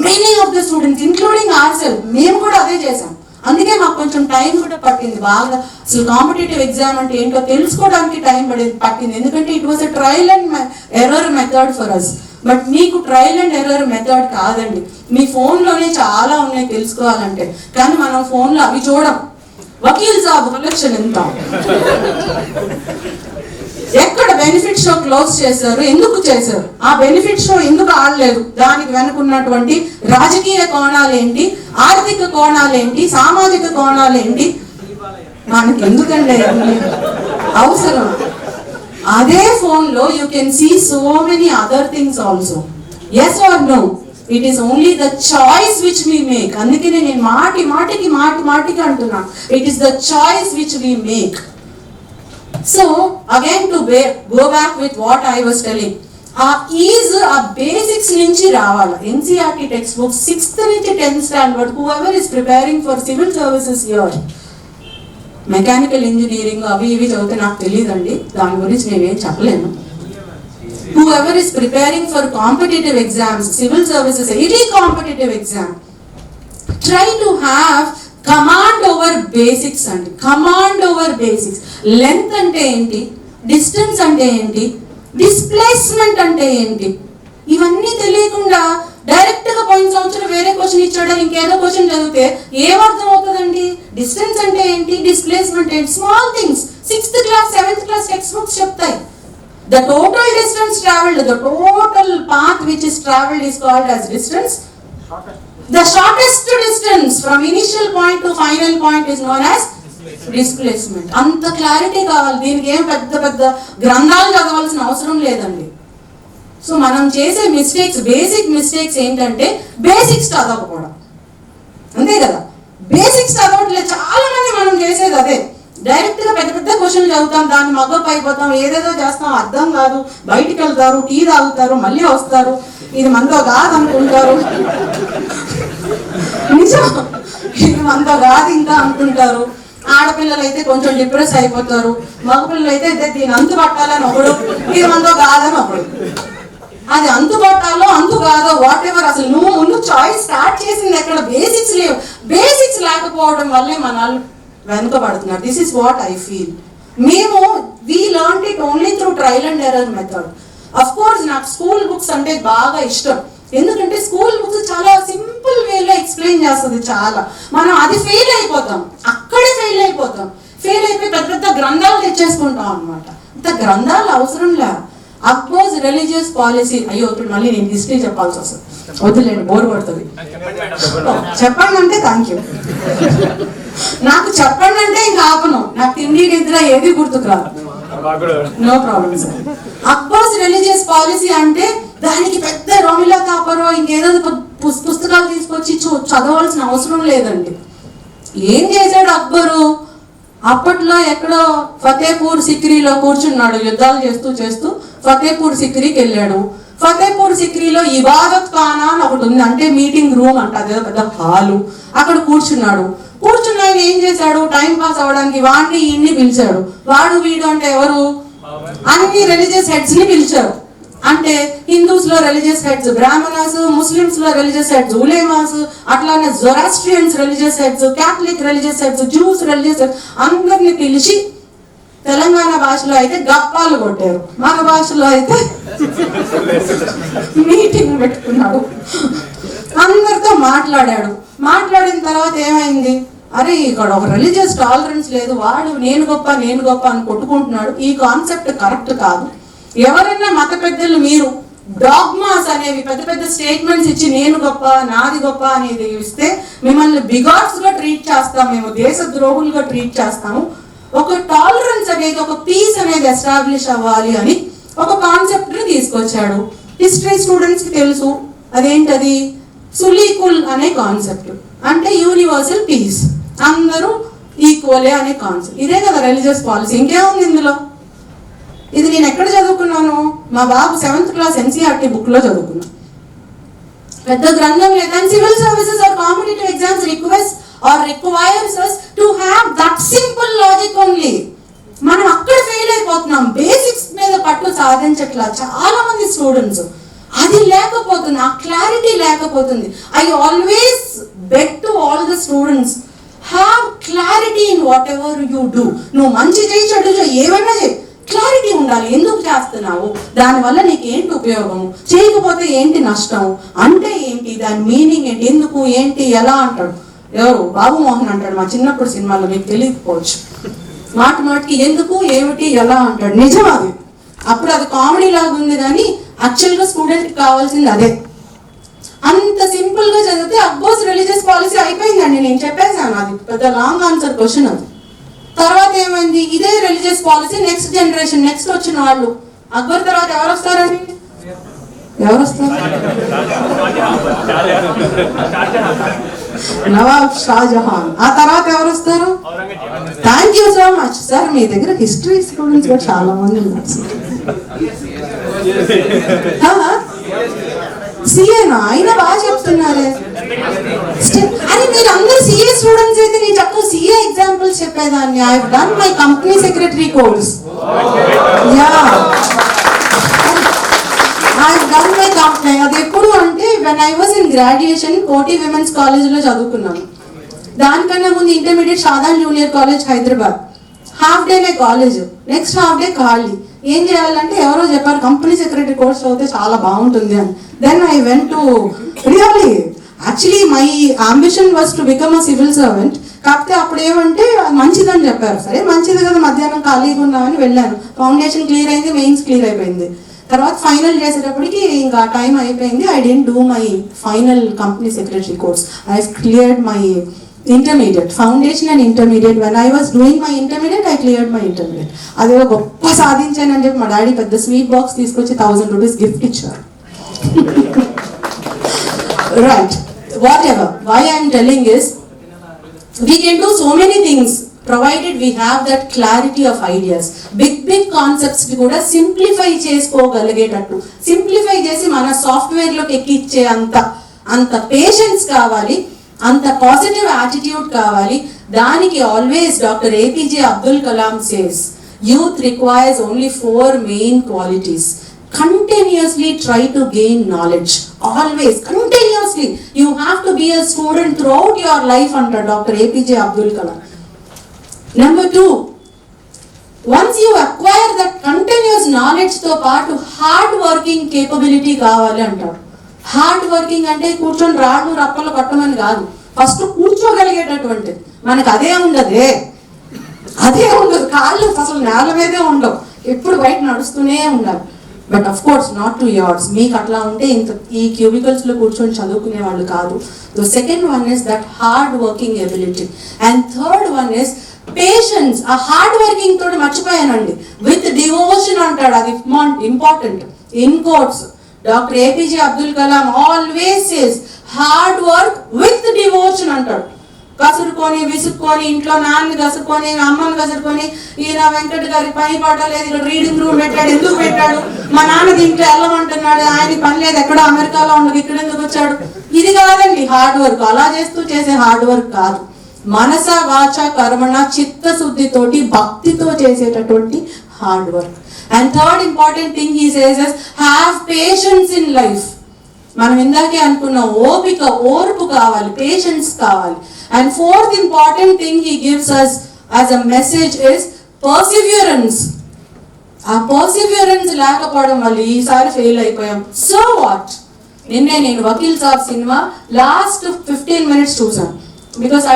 Many of the students including our self, మేము కూడా అదే చేసాం. అందుకే మాకు కొంచెం టైం కూడా పట్టింది బాగా. అసలు కాంపిటేటివ్ ఎగ్జామ్ అంటే ఏంటో తెలుసుకోవడానికి టైం పట్టింది. ఎందుకంటే it was a trial and error method for us. But మీకు ట్రయల్ అండ్ ఎర్రర్ మెథడ్ కాదండి. మీ ఫోన్లోనే చాలా ఉన్నాయి తెలుసుకోవాలంటే. కానీ మనం ఫోన్లో అవి చూడం. వకీల్ సాబ్ కలెక్షన్ ఎంత, ఎక్కడ బెనిఫిట్ షో క్లోజ్ చేశారు, ఎందుకు చేశారు, ఆ బెనిఫిట్ షో ఎందుకు ఆడలేదు, దానికి వెనుకున్నటువంటి రాజకీయ కోణాలేంటి, ఆర్థిక కోణాలేంటి, సామాజిక కోణాలేంటి, మనకి ఎందుకంటే అవసరం. అదే ఫోన్లో you can see so many other things also. Yes or no, it is only the choice which we make. అందుకనే నేను మాటికి అంటున్నా, it is the choice which we make. So again to go back with what I was telling, ఆ basics నుంచి రావాలి. NCERT textbook 6th నుంచి 10th standard, whoever is preparing for civil services here, mechanical engineering అవి ఇవి చదివితే నాకు తెలియదండి, దాని గురించి నేనేం చెప్పలేను. whoever is preparing for competitive exams, civil services, any competitive exam, try to have command over basics అండి. Command over basics. లెంత్ అంటే ఏంటి, డిస్టెన్స్ అంటే ఏంటి, డిస్ప్లేస్మెంట్ అంటే ఏంటి, ఇవన్నీ తెలియకుండా డైరెక్ట్ గా పోయిన సంవత్సరం వేరే క్వశ్చన్ ఇచ్చాడు ఇంకేదో క్వశ్చన్ చదివితే ఏమర్థం అవుతుందండి? డిస్టెన్స్ అంటే ఏంటి, డిస్ప్లేస్మెంట్ ఏంటి, small things 6th class 7th class text books చెప్తాయి. The total distance traveled, the total path which is traveled is called as distance. The shortest distance from initial point to final point is known as displacement. అంత clarity కావాలి. దీనికి ఏం పెద్ద పెద్ద గ్రంథాలు చదవాల్సిన అవసరం లేదండి. సో మనం చేసే మిస్టేక్స్, బేసిక్ మిస్టేక్స్ ఏంటంటే బేసిక్స్ చదవకపోవడం. అంతే కదా, బేసిక్స్ చదవట్లేదు చాలా మంది. మనం చేసేది అదే, డైరెక్ట్ గా పెద్ద పెద్ద క్వశ్చన్లు చదువుతాం, దాన్ని మగ్గప్ అయిపోతాం, ఏదేదో చేస్తాం, అర్థం కాదు, బయటికి వెళ్తారు, టీ తాగుతారు, మళ్ళీ వస్తారు, ఇది మనతో కాదు అనుకుంటారు, నిజం ఇది మనతో కాదు ఇంకా అనుకుంటారు. ఆడపిల్లలు అయితే కొంచెం డిప్రెస్ అయిపోతారు, మగపిల్లలు అయితే దీన్ని అంతు పట్టాలని ఒకడు, ఇది మనతో కాదని ఒకడు. అది అంతు పట్టాలో అంతు కాదో వాట్ ఎవర్, అసలు నువ్వు ముందు చాయిస్ స్టార్ట్ చేసింది ఎక్కడ, బేసిక్స్ లేవు. బేసిక్స్ లేకపోవడం వల్లే మన వెనుకబడుతున్నారు. This is what I feel. మేము we learned it only through trial and error method. Of course నాకు స్కూల్ బుక్స్ అంటే బాగా ఇష్టం, ఎందుకంటే స్కూల్ బుక్స్ చాలా సింపుల్ వేలో ఎక్స్ప్లెయిన్ చేస్తుంది. చాలా మనం అది ఫెయిల్ అయిపోతాం, అక్కడే ఫెయిల్ అయిపోతాం. ఫెయిల్ అయిపోయి పెద్ద పెద్ద గ్రంథాలు తెచ్చేసుకుంటాం అనమాట. ఇంత గ్రంథాలు అవసరం లే. అక్బర్స్ రిలీజియస్ పాలసీ, అయ్యో ఇప్పుడు మళ్ళీ నేను హిస్టరీ చెప్పాల్సి వస్తుంది, వద్దులేండి బోర్ పడుతుంది. చెప్పండి అంటే థ్యాంక్ యూ. నాకు చెప్పండి అంటే ఇంకా ఆపను, నాకు తిండి నిద్ర ఏది గుర్తుకు రాదు. No problem sir. Akbar's religious policy అంటే దానికి పెద్ద రోమిలా తాపరో ఇంకేదో పుస్తకాలు తీసుకొచ్చి చదవాల్సిన అవసరం లేదండి. ఏం చేశాడు అక్బరు? అప్పట్లో ఎక్కడో ఫతేపూర్ సిక్రీలో కూర్చున్నాడు, యుద్ధాలు చేస్తూ చేస్తూ ఫతేపూర్ సిక్రీకి వెళ్ళాడు. ఫతేపూర్ సిక్రీలో ఇబాదత్ ఖానా అని ఒకటి ఉంది, అంటే మీటింగ్ రూమ్ అంట, అదేదో పెద్ద హాలు. అక్కడ కూర్చున్నాడు. కూర్చున్న ఆయన ఏం చేశాడు, టైం పాస్ అవ్వడానికి వాడిని ఈయన్ని పిలిచాడు. వాడు వీడు అంటే ఎవరు, అన్ని రిలీజియస్ హెడ్స్ ని పిలిచారు. అంటే హిందూస్ లో రిలీజియస్ హెడ్స్ బ్రాహ్మణాస్, ముస్లిమ్స్ లో రిలీజియస్ హెడ్స్ ఉలేమాస్, అట్లానే Zoroastrians religious heads, Catholic religious heads, juice religious heads అందరిని పిలిచి తెలంగాణ భాషలో అయితే గప్పాలు కొట్టారు, మన భాషలో అయితే మీటింగ్ పెట్టుకున్నాడు. అందరితో మాట్లాడాడు. మాట్లాడిన తర్వాత ఏమైంది, అరే ఇక్కడ ఒక రిలీజియస్ టాలరెన్స్ లేదు, వాడు నేను గొప్ప అని కొట్టుకుంటున్నాడు, ఈ కాన్సెప్ట్ కరెక్ట్ కాదు. ఎవరైనా మత పెద్దలు మీరు డాగ్మాస్ అనేవి పెద్ద పెద్ద స్టేట్మెంట్స్ ఇచ్చి నేను గొప్ప నాది గొప్ప అనేది ఇస్తే మిమ్మల్ని బిగాట్స్ గా ట్రీట్ చేస్తాం, మేము దేశ ద్రోహులుగా ట్రీట్ చేస్తాము. ఒక టాలరెన్స్ అనేది, ఒక పీస్ అనేది ఎస్టాబ్లిష్ అవ్వాలి అని ఒక కాన్సెప్ట్ ని తీసుకొచ్చాడు. హిస్టరీ స్టూడెంట్స్ కి తెలుసు, అదేంటది సులీకుల్ అనే కాన్సెప్ట్, అంటే యూనివర్సల్ పీస్, అందరూ ఈక్వలే అనే కాన్సెప్ట్. ఇదే కదా రిలీజియస్ పాలసీ, ఇంకేముంది ఇందులో? ఇది నేను ఎక్కడ చదువుకున్నాను, మా బాబు 7th క్లాస్ NCERT బుక్ లో చదువుకున్నాను. పెద్ద గ్రంథం లేదని civil services or competitive exams requires us to have that simple logic only. మనం అక్కడ ఫెయిల్ అయిపోతున్నాం, బేసిక్స్ మీద పట్టు సాధించట్లా చాలా మంది స్టూడెంట్స్. అది లేకపోతుంది, ఆ క్లారిటీ లేకపోతుంది. I always beg to all the students, have clarity in whatever you do. నువ్వు మంచి చేయి చెడు చేయి ఏమైనా చేయి, క్లారిటీ ఉండాలి. ఎందుకు చేస్తున్నావు, దానివల్ల నీకు ఏంటి ఉపయోగం, చేయకపోతే ఏంటి నష్టం, అంటే ఏంటి, దాని మీనింగ్ ఏంటి, ఎందుకు ఏంటి ఎలా అంటాడు. ఎవరు బాబు మోహన్ అంటాడు మా చిన్నప్పుడు సినిమాలో, మీకు తెలియకపోవచ్చు. మాటికి ఎందుకు ఏమిటి ఎలా అంటాడు. నిజం అది, అప్పుడు అది కామెడీ లాగా ఉంది, కానీ యాక్చువల్ గా స్టూడెంట్ కి కావాల్సింది అదే. అంత సింపుల్ గా చదివితే అక్బర్స్ రిలీజియస్ పాలసీ అయిపోయిందండి. నేను చెప్పేసాను, అది పెద్ద లాంగ్ ఆన్సర్ క్వశ్చన్ అది. తర్వాత ఏమైంది, ఇదే religious policy next generation, next వచ్చిన వాళ్ళు, అక్బర్ తర్వాత ఎవరు వస్తారండి, ఎవరు వస్తారు, నవాబ్ షాజహాన్. ఆ తర్వాత ఎవరు వస్తారు, thank you so much sir, మీ దగ్గర హిస్టరీ స్టూడెంట్స్ కూడా చాలా మంది ఉన్నారు. సిఏనా అయినా బాగా చెప్తున్నారే. అరే మీరు అందరు సిఏ స్టూడెంట్స్ అయితే నేను చక్కగా సిఏ ఎగ్జాంపుల్స్ చెప్పేదాన్ని. I have done my company secretary course. Yeah I have done my company. అది ఎప్పుడు అంటే when I was in graduation కోటి విమెన్స్ కాలేజ్లో చదువుకున్నాను. దానికన్నా ముందు intermediate Shadan junior college Hyderabad, half డేనే కాలేజ్, నెక్స్ట్ హాఫ్ డే ఖాళీ. ఏం చేయాలంటే ఎవరో చెప్పారు కంపెనీ సెక్రటరీ కోర్స్ చదివితే చాలా బాగుంటుంది అని. Then I went to really actually my ambition was to become a civil servant. కాకపోతే అప్పుడు ఏమంటే మంచిదని చెప్పారు. సరే మంచిది కదా, మధ్యాహ్నం ఖాళీగా ఉన్నామని వెళ్ళాను. ఫౌండేషన్ క్లియర్ అయింది, మెయిన్స్ క్లియర్ అయిపోయింది. తర్వాత ఫైనల్ చేసేటప్పటికి ఇంకా టైం అయిపోయింది. I didn't do my final company secretary course. I cleared my intermediate, foundation and intermediate. When I was doing my intermediate I cleared my intermediate. అదేదో గొప్ప సాధించానని చెప్పి మా డాడీ పెద్ద స్వీట్ బాక్స్ తీసుకొచ్చి 1000 రూపీస్ గిఫ్ట్ ఇచ్చారు. Right, whatever why I'm telling is we can do so many things provided we have that clarity of ideas. big concepts ని కూడా simplify చేసుకోగలిగేటట్టు, simplify చేసి మన సాఫ్ట్వేర్ లోకి ఎక్కిచ్చే అంత పేషెన్స్ కావాలి, అంత పాజిటివ్ యాటిట్యూడ్ కావాలి. దానికి always doctor APJ Abdul Kalam says youth requires only 4 main qualities. Continuously try to gain knowledge. Always, continuously. You have to be a student throughout your life under Dr. APJ Abdul Kalam. Number 2, once you acquire that continuous knowledge తో పాటు hard working capability కావాలి అంటారు. Hard working అంటే కూర్చొని రాళ్ళు రప్పలు కొట్టమని కాదు, ఫస్ట్ కూర్చోగలిగేటటువంటి. మనకు అదే ఉండదు, కాళ్ళు అసలు నేల మీదే ఉండవు, ఎప్పుడు బయట నడుస్తూనే ఉండాలి. But of course not to yours. మీకు అట్లా ఉంటే ఈ క్యూబికల్స్ లో కూర్చొని చదువుకునే వాళ్ళు కాదు. The second one is that hard working ability. And third one is patience. ఆ హార్డ్ వర్కింగ్ తోటి మర్చిపోయానండి, విత్ డివోషన్ అంటాడు, అది important. In quotes doctor APJ Abdul Kalam always says hard work with devotion అంటాడు. కసురుకొని విసుక్కొని ఇంట్లో నాన్నని కసురుకొని అమ్మని కసురుకొని ఈయన వెంకట్ గారికి పని పడలేదు, ఇక్కడ రీడింగ్ రూమ్ పెట్టాడు, ఎందుకు పెట్టాడు, మా నాన్న దీంట్లో వెళ్ళమంటున్నాడు, ఆయనకి పని లేదు, ఎక్కడ అమెరికాలో ఉండదు, ఇక్కడ ఎందుకు వచ్చాడు, ఇది కాదండి హార్డ్ వర్క్. అలా చేసే హార్డ్ వర్క్ కాదు, మనస వాచ కర్మణ చిత్తశుద్ధితోటి భక్తితో చేసేటటువంటి hard work. And third important thing he says is have patience in life. మనం ఇందాకే అనుకున్న ఓర్పు కావాలి, పేషెన్స్ కావాలి. And fourth important thing he gives us as a message is perseverance. ఆ పర్సివియరెన్స్ లేకపోవడం వల్ల ఈసారి ఫెయిల్ అయిపోయాం. So what? నేను Vakeel Saab cinema last 15 minutes చూసాను. Because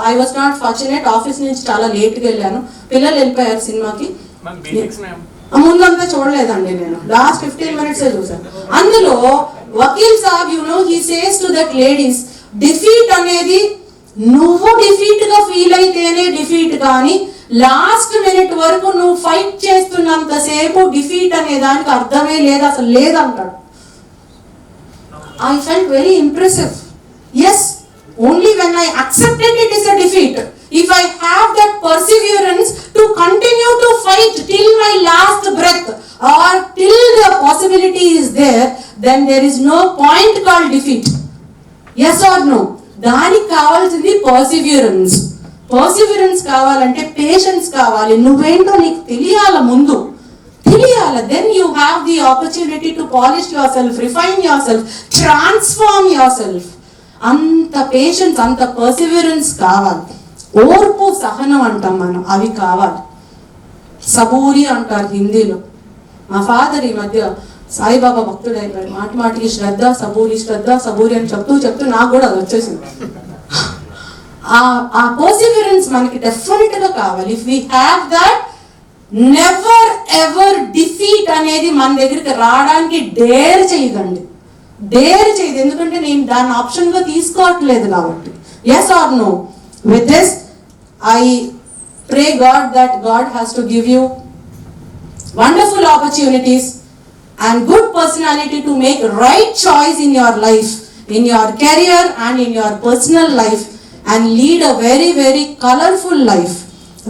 I was not fortunate, office నుంచి చాలా లేట్గా వెళ్ళాను, పిల్లలు వెళ్ళిపోయారు సినిమాకి. ముందంతా చూడలేదండి, నేను లాస్ట్ 15 minutes చూసాను. అందులో Vakeel Saab he says to that ladies, defeat అనేది నువ్వు డిఫీట్ గా ఫీల్ అయితేనే డిఫీట్, కానీ లాస్ట్ మినిట్ వరకు నువ్వు ఫైట్ చేస్తున్నంతసేపు డిఫీట్ అనే దానికి అర్థమే లేదు, అసలు లేదంటాడు. I felt very impressive. Yes, only when I accepted it is a defeat. If I have that perseverance to continue to fight till my last breath or till the possibility is there, then there is no point called defeat. Yes or no? దానికి కావాల్సింది perseverance. Perseverance కావాలంటే patience కావాలి. నువ్వేంటో నీకు తెలియాలి, then you have the opportunity to polish yourself, refine yourself, transform yourself. అంత patience, అంత perseverance కావాలి. ఓర్పు సహనం అంటాం మనం, అవి కావాలి. సబూరి అంటారు హిందీలో. మా ఫాదర్ ఈ మధ్య సాయిబాబా భక్తుడు అయిపోయాడు, మాటికి శ్రద్ధ సబూరి అని చెప్తూ నాకు కూడా అది వచ్చేసింది. ఆ పర్సివియరెన్స్ మనకి డెఫినెట్ గా కావాలి. If we have that, never ever defeat అనేది మన దగ్గరికి రావడానికి డేర్ చేయదు. ఎందుకంటే నేను దాన్ని ఆప్షన్ గా తీసుకోవట్లేదు కాబట్టి. Yes or no? With this, I pray God that God has to give you wonderful opportunities and good personality to make right choice in your life, in your career and in your personal life, and lead a very, very colorful life.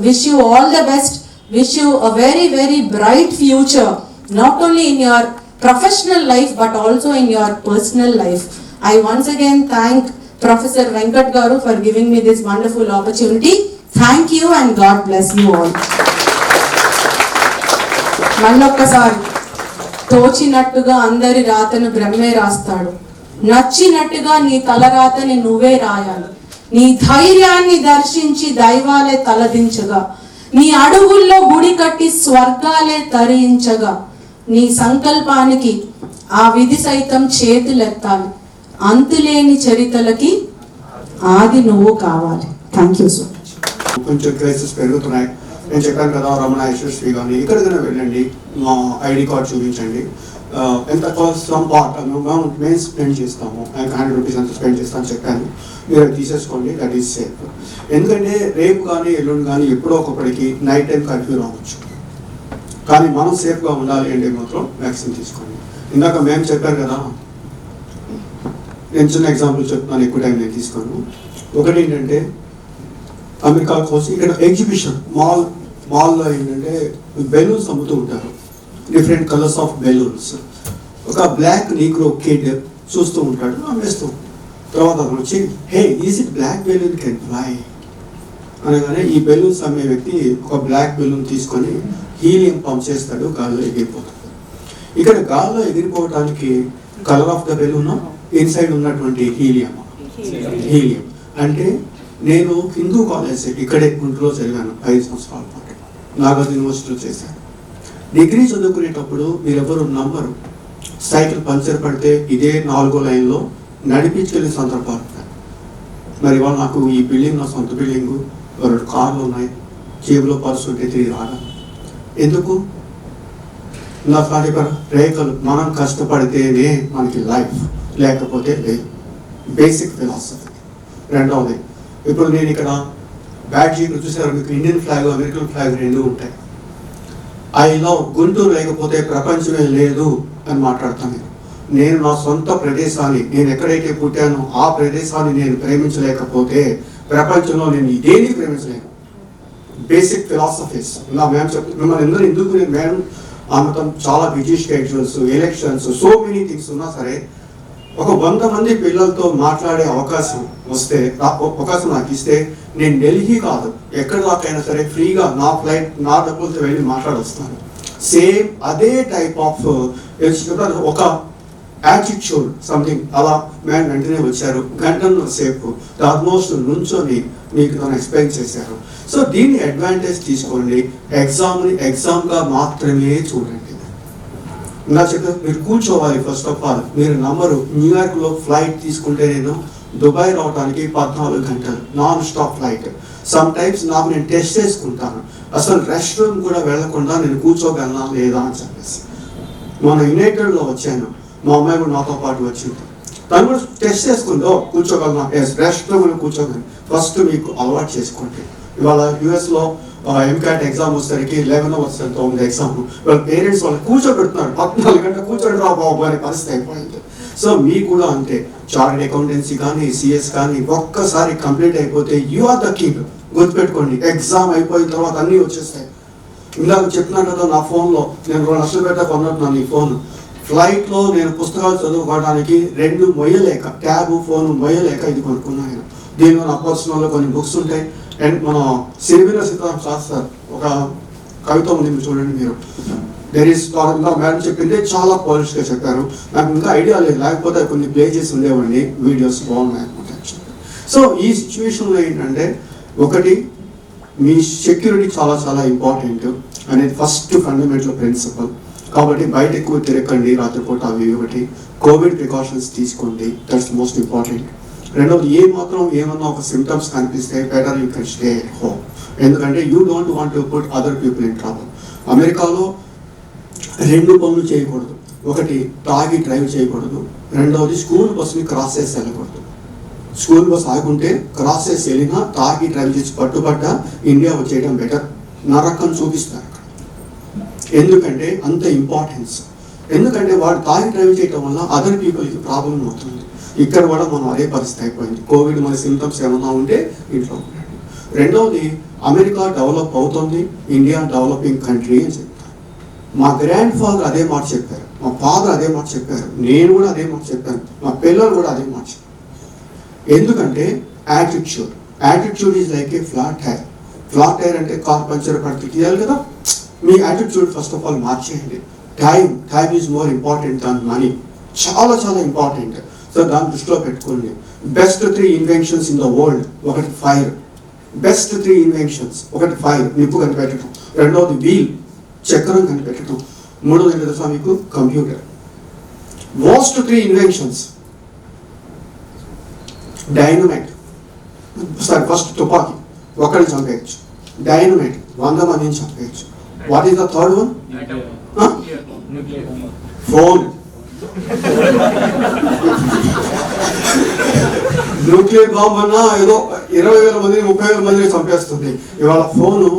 Wish you all the best. Wish you a very, very bright future, not only in your professional life but also in your personal life. I once again thank Professor Venkat Garu for giving me this wonderful opportunity. Thank you and God bless you all. మళ్ళొక్కసారి, తోచినట్టుగా అందరి రాతను బ్రహ్మే రాస్తాడు, నచ్చినట్టుగా నీ తలరాతని నువ్వే రాయాలి. నీ ధైర్యాన్ని దర్శించి దైవాలే తలదించగా, నీ అడుగుల్లో గుడి కట్టి స్వర్గాలే తరించగా, నీ సంకల్పానికి ఆ విధి సైతం చేతులెత్తాలి. అంతులేని చరితలకి ఆది నువ్వు కావాలి. Thank you so much. కొంచెం కేసెస్ పెరుగుతున్నాయి. నేను చెప్పాను కదా, రమణ యశస్వి కానీ ఎక్కడికైనా వెళ్ళండి, మా ఐడి కార్డ్ చూపించండి, ఎంత సమ్ పార్ట్ మేము స్పెండ్ చేస్తాము, 100 rupees అంత స్పెండ్ చేస్తామని చెప్పాను, మీరు తీసేసుకోండి, దట్ ఈస్ సేఫ్. ఎందుకంటే రేపు కానీ ఎల్లుండి కానీ ఎప్పుడో ఒకప్పటికి నైట్ టైం కర్ఫ్యూ రావచ్చు, కానీ మనం సేఫ్గా ఉండాలి అంటే మాత్రం వ్యాక్సిన్ తీసుకోండి. ఇందాక మేము చెప్పారు కదా, నేను చిన్న ఎగ్జాంపుల్ చెప్తున్నాను, ఎక్కువ టైం నేను తీసుకోను. ఒకటి ఏంటంటే, అమెరికా కోసం ఇక్కడ ఎగ్జిబిషన్ మాల్లో ఏంటంటే బెలూన్స్ అమ్ముతూ ఉంటారు, డిఫరెంట్ కలర్స్ ఆఫ్ బెలూన్స్. ఒక బ్లాక్ నీగ్రో కిడ్ చూస్తూ ఉంటాడు, అమ్మేస్తూ. తర్వాత అతను వచ్చి, hey is it black balloon can fly అనగానే ఈ బెలూన్స్ అమ్మే వ్యక్తి ఒక బ్లాక్ బెలూన్ తీసుకొని హీలియం పంప్ చేస్తాడు, గాల్లో ఎగిరిపోతాడు. ఇక్కడ గాల్లో ఎగిరిపోవడానికి colour of the balloon inside ఉన్నటువంటి హీలియం అంటే, నేను హిందూ కాలేజ్ ఇక్కడే గుంటూరులో చదివాను 5 సంవత్సరాల పాటు. నాగార్జున యూనివర్సిటీలో చేశాను. డిగ్రీ చదువుకునేటప్పుడు మీరెవరు నమ్మరు, సైకిల్ పంచర్ పడితే ఇదే 4వ లైన్లో నడిపించుకెళ్ళే సందర్భాలు ఉన్నాయి. మరి ఇవాళ నాకు ఈ బిల్డింగ్ నా సొంత బిల్డింగు, 2 కార్లు ఉన్నాయి, జేబులో పర్సు ఉంటే తిరిగి రాగా. ఎందుకు? నా కార్యకర రేఖలు మనం కష్టపడితేనే మనకి లైఫ్, లేకపోతే లేదు. Basic philosophy. రెండవది, ఇప్పుడు నేను ఇక్కడ బ్యాడ్జీ చూసారు, మీకు ఇండియన్ ఫ్లాగ్ అమెరికన్ ఫ్లాగ్ 2 ఉంటాయి. ఐ లవ్ గుంటూరు లేకపోతే ప్రపంచమే లేదు అని మాట్లాడతాను. నేను నా సొంత ప్రదేశాన్ని, నేను ఎక్కడైతే పుట్టానో ఆ ప్రదేశాన్ని నేను ప్రేమించలేకపోతే ప్రపంచంలో నేను ఇదేని ప్రేమించలేను. Basic philosophies. నా మ్యామ్ మిమ్మల్ని అందరూ ఎందుకు నేను మ్యామ్ ఆమెతం చాలా busy schedules, elections, so many things ఉన్నా సరే ఒక 100 మంది పిల్లలతో మాట్లాడే అవకాశం వస్తే, అవకాశం నాకు ఇస్తే నేను ఢిల్లీ కాదు ఎక్కడ దాకైనా సరే ఫ్రీగా నా ఫ్లైట్ నా డబ్బులతో వెళ్ళి మాట్లాడొస్తాను. సేమ్ అదే టైప్ ఆఫ్ ఒక యాటిట్యూడ్ సంథింగ్ అలా మ్యామ్ వెంటనే వచ్చారు, గంటన్నర సేపు ఆల్మోస్ట్ నుంచొని మీకు తను ఎక్స్ప్లెయిన్ చేశారు. సో దీన్ని అడ్వాంటేజ్ తీసుకోండి, ఎగ్జామ్ని ఎగ్జామ్గా మాత్రమే చూడండి. నా చెప్పారు మీరు కూర్చోవాలి. ఫస్ట్ ఆఫ్ ఆల్ మీరు నమ్మరు, న్యూయార్క్లో ఫ్లైట్ తీసుకుంటే నేను దుబాయ్ రావడానికి 14 గంటలు non stop flight. Some times నాకు నేను టెస్ట్ చేసుకుంటాను, అసలు రెస్ట్ రూమ్ కూడా వెళ్లకుండా నేను కూర్చోగలనా లేదా అని చెప్పేసి. మన యునైటెడ్లో వచ్చాను, మా అమ్మాయి కూడా నాతో పాటు వచ్చింది, తను కూడా టెస్ట్ చేసుకుంది, కూర్చోగలనా, రెస్ట్ రూమ్లో కూర్చోగలను. ఫస్ట్ మీకు అలవాటు చేసుకోండి. ఇవాళ యుఎస్లో ఎంకాట్ ఎగ్జామ్ వచ్చేసరికి 11 అవర్స్ ఎంత ఉంది ఎగ్జామ్, వాళ్ళ పేరెంట్స్ వాళ్ళు కూర్చోబెడుతున్నారు, 14 గంటలు కూర్చోండి రా బాబు అనే పరిస్థితి అయిపోయింది. సో మీకు కూడా అంతే, చార్టెడ్ అకౌంటెన్సీ కానీ సిఎస్ కానీ ఒక్కసారి కంప్లీట్ అయిపోతే యు ఆర్ ద కింగ్. గుర్తుపెట్టుకోండి, ఎగ్జామ్ అయిపోయిన తర్వాత అన్నీ వచ్చేస్తాయి. ఇందాక చెప్తున్నాను కదా, నా ఫోన్లో నేను 2 లక్షలు పెట్టా కొన్నట్టున్నాను ఈ ఫోన్. ఫ్లైట్లో నేను పుస్తకాలు చదువుకోవడానికి 2 మొయ్యలేక, ట్యాబ్ ఫోన్ మొయ్యలేక ఇది కొనుక్కున్నాను. దీనిలో నా పర్సనల్లో కొన్ని బుక్స్ ఉంటాయి. అండ్ మన సిరివెల్ల సీతారామ శాస్త్రి ఒక కవిత ఉంది, మీరు చూడండి. మీరు దెర్ ఈస్ మేడం చెప్పింది చాలా పాలిష్గా చెప్పారు, నాకు ఇంకా ఐడియా లేదు, లేకపోతే కొన్ని ప్లే చేసి ఉండేవాడిని, వీడియోస్ బాగున్నాయి అనమాట. సో ఈ సిచ్యువేషన్లో ఏంటంటే, ఒకటి మీ సెక్యూరిటీ చాలా చాలా ఇంపార్టెంట్ అనేది ఫస్ట్ ఫండమెంటల్ ప్రిన్సిపల్. కాబట్టి బయట ఎక్కువ తిరగండి రాత్రిపూట, అవి ఒకటి. కోవిడ్ ప్రికాషన్స్ తీసుకోండి, దట్స్ మోస్ట్ ఇంపార్టెంట్. రెండవది, ఏమన్నా ఒక సిమ్టమ్స్ కనిపిస్తే better you can stay at home. ఎందుకంటే you don't want to put other people in trouble. అమెరికాలో 2 పనులు చేయకూడదు, ఒకటి తాగి డ్రైవ్ చేయకూడదు, రెండవది స్కూల్ బస్సుని క్రాస్ చేసి వెళ్ళకూడదు. స్కూల్ బస్ ఆగుంటే క్రాస్ చేసి వెళ్ళినా తాగి డ్రైవ్ చేసి పట్టుబడ్డా ఇండియా వచ్చేయడం బెటర్. నరకం చూపిస్తారు అక్కడ. ఎందుకంటే అంత ఇంపార్టెన్స్. ఎందుకంటే వాడు తాగి డ్రైవ్ చేయడం వల్ల అదర్ పీపుల్కి ప్రాబ్లం అవుతుంది. ఇక్కడ కూడా మనం అదే పరిస్థితి అయిపోయింది. కోవిడ్ మన సిమ్టమ్స్ ఏమన్నా ఉంటే ఇంట్లో ఉండండి. రెండవది, అమెరికా డెవలప్ అవుతుంది, ఇండియా డెవలపింగ్ కంట్రీ అని చెప్తారు. మా గ్రాండ్ ఫాదర్ అదే మాట చెప్పారు, మా ఫాదర్ అదే మాట చెప్పారు, నేను కూడా అదే మాట చెప్పాను, మా పిల్లలు కూడా అదే మాట చెప్పారు. ఎందుకంటే attitude is like a flat tyre. Flat tyre అంటే కార్ పంచర్ పడితే తీయాలి కదా. మీ యాటిట్యూడ్ ఫస్ట్ ఆఫ్ ఆల్ మార్చేయండి. Time is more important than money. చాలా చాలా ఇంపార్టెంట్. సో దాన్ని దృష్టిలో పెట్టుకోండి. Best 3 inventions in the world. ఒకటి ఫైర్. Best 3 inventions. ఒకటి ఫైర్, నిప్పు కనిపెట్టడం. రెండవది వీల్, చక్రం కనిపెట్టడం. మూడవది ఏంటి తెలుసా మీకు? Computer. Worst 3 inventions. Dynamite. Sorry, first తుపాకీ, ఒకరిని చంపేయచ్చు. డైనమైట్ 100 మందిని చంపేయచ్చు. What is the third one? Phone. Nuclear bomb అన్నా ఏదో 20,000 మందిని 30,000 మందిని చంపేస్తుంది. ఇవాళ ఫోను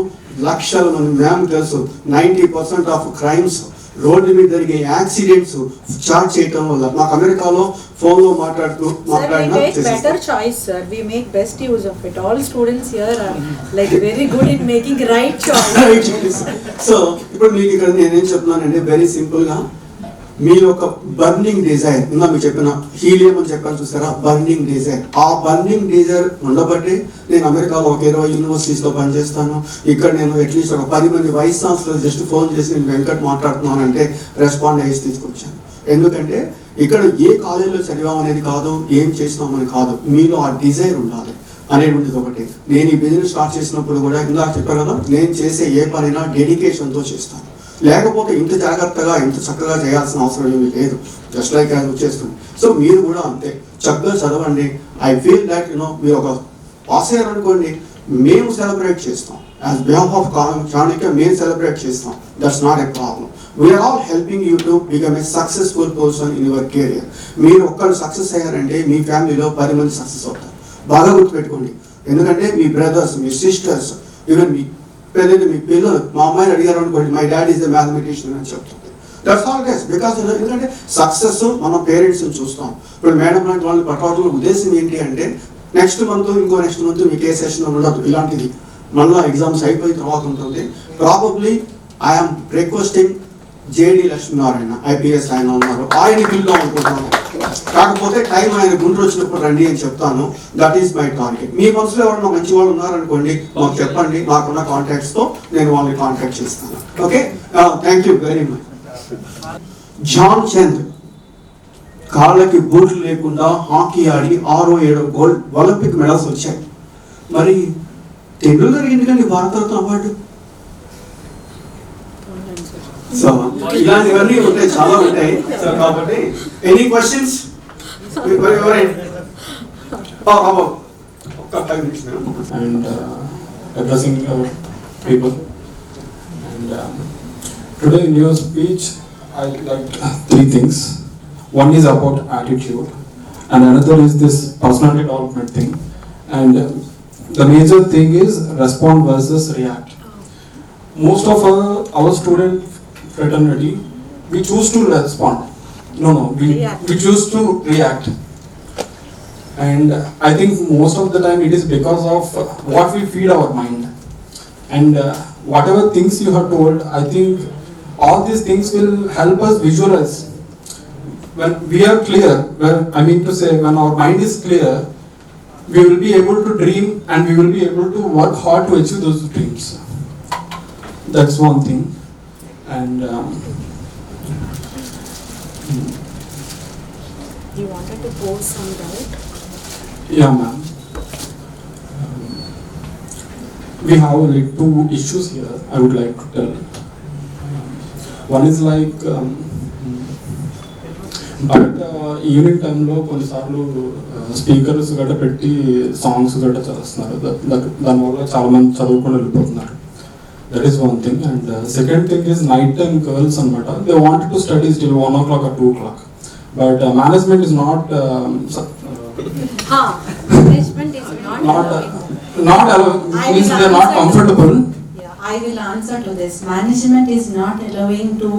లక్షల మంది. మ్యామ్ తెలుసు, 90% ఆఫ్ క్రైమ్స్, రోడ్డు మీద జరిగే యాక్సిడెంట్స్ చార్జ్ చేయటం వల్ల. మాకు అమెరికాలో ఫోన్ లో మాట్లాడినా better choice, sir. We make best use of it. All students here are like very good in making right choice. So ఇప్పుడు మీకు ఇక్కడ నేనేం చెప్తున్నానంటే, వెరీ సింపుల్ గా మీరు ఒక బర్నింగ్ డిజైర్, ఇంకా మీకు చెప్పిన హీలియం అని చెప్పాను చూసారా, బర్నింగ్ డిజైర్. ఆ బర్నింగ్ డిజైర్ ఉండబట్టే నేను అమెరికాలో ఒక 20 యూనివర్సిటీస్లో పనిచేస్తాను. ఇక్కడ నేను అట్లీస్ట్ ఒక 10 మంది వైస్ ఛాన్సలర్ జస్ట్ ఫోన్ చేసి నేను వెంకట్ మాట్లాడుతున్నానంటే రెస్పాండ్ అయ్యి తీసుకొచ్చాను. ఎందుకంటే ఇక్కడ ఏ కాలేజీలో చదివాం అనేది కాదు, ఏం చేసినాం అని కాదు, మీలో ఆ డిజైర్ ఉండాలి. అనేటువంటిది ఒకటి. నేను ఈ బిజినెస్ స్టార్ట్ చేసినప్పుడు కూడా ఇందాక చెప్పాను కదా, నేను చేసే ఏ పనైనా డెడికేషన్తో చేస్తాను. లేకపోతే ఇంత జాగ్రత్తగా ఇంత చక్కగా చేయాల్సిన అవసరం ఏమీ లేదు. జస్ట్ లైక్ అది వచ్చేస్తుంది. సో మీరు కూడా అంతే చక్కగా చదవండి. ఐ ఫీల్ దట్ మీరు ఒక పాస్ అయ్యారనుకోండి, మేము సెలబ్రేట్ చేస్తాం. యాజ్ బిహాఫ్ ఆఫ్ చాణక్య మేము సెలబ్రేట్ చేస్తాం. That's not a problem. We're all helping you to become a successful person in your career. మీరు ఒక్కరు సక్సెస్ అయ్యారంటే మీ ఫ్యామిలీలో 10 మంది సక్సెస్ అవుతారు. బాగా గుర్తుపెట్టుకోండి. ఎందుకంటే మీ బ్రదర్స్, మీ సిస్టర్స్, ఈవెన్ మీ పిల్లలు, మా అమ్మాయిని అడిగారు అనుకోండి, my dad is the mathematician అని చెప్తుంది. దట్స్ ఆల్ డేస్ బికాస్ ఎందుకంటే సక్సెస్ మన పేరెంట్స్ని చూస్తాం. ఇప్పుడు మేడం లాంటి వాళ్ళని పట్టవాళ్ళ ఉద్దేశం ఏంటి అంటే నెక్స్ట్ మంత్ మీకు ఏ సెషన్ ఉండదు, ఇలాంటిది మళ్ళీ ఎగ్జామ్స్ అయిపోయిన తర్వాత ఉంటుంది. Probably I'm requesting JD Lakshminarayana IPS ఆయన ఉన్నారు, ఆయన పిలుద్దాం అనుకుంటున్నాను. కాకపోతే టైం ఆయన గుంటూరు వచ్చినప్పుడు రండి అని చెప్తాను. That is my target. మీ మనసులో ఎవరన్నా మంచి వాళ్ళు ఉన్నారనుకోండి, మాకు చెప్పండి. నాకున్న కాంటాక్ట్స్తో నేను వాళ్ళని కాంటాక్ట్ చేస్తాను. Okay, thank you very much. Dhyan Chand కాళ్ళకి బూట్లు లేకుండా హాకీ ఆడి 6-7 గోల్డ్ ఒలింపిక్ మెడల్స్ వచ్చాయి. మరి టెండూల్కర్ ఎందుకండి భారతరత్న అవార్డు? సో ఇలాంటివన్నీ ఉంటాయి, చాలా ఉంటాయి. సో కాబట్టి any questions? And addressing our people. And today in your speech, I liked 3 things. One is about attitude, and another is this personality development thing. And the major thing is respond versus react. Most of our student fraternity, we choose to respond. We choose to react. And I think most of the time it is because of what we feed our mind. And whatever things you have told, I think all these things will help us visualize. When we are clear, when our mind is clear, we will be able to dream and we will be able to work hard to achieve those dreams. That's one thing. And You wanted to pose some doubt? yeah, ma'am. We have like 2 issues here I would like to tell. One is like but evening టైంలో కొన్నిసార్లు speakers గట్రా పెట్టి songs గట్రా చేస్తున్నారు. దానివల్ల చాలా మంది చదువుకొని వెళ్ళిపోతున్నారు. That is one thing. And second thing is night time girls అనమాట. They want to study still 1 o'clock or 2 o'clock. But management is not comfortable. I will answer to this. Management is not allowing to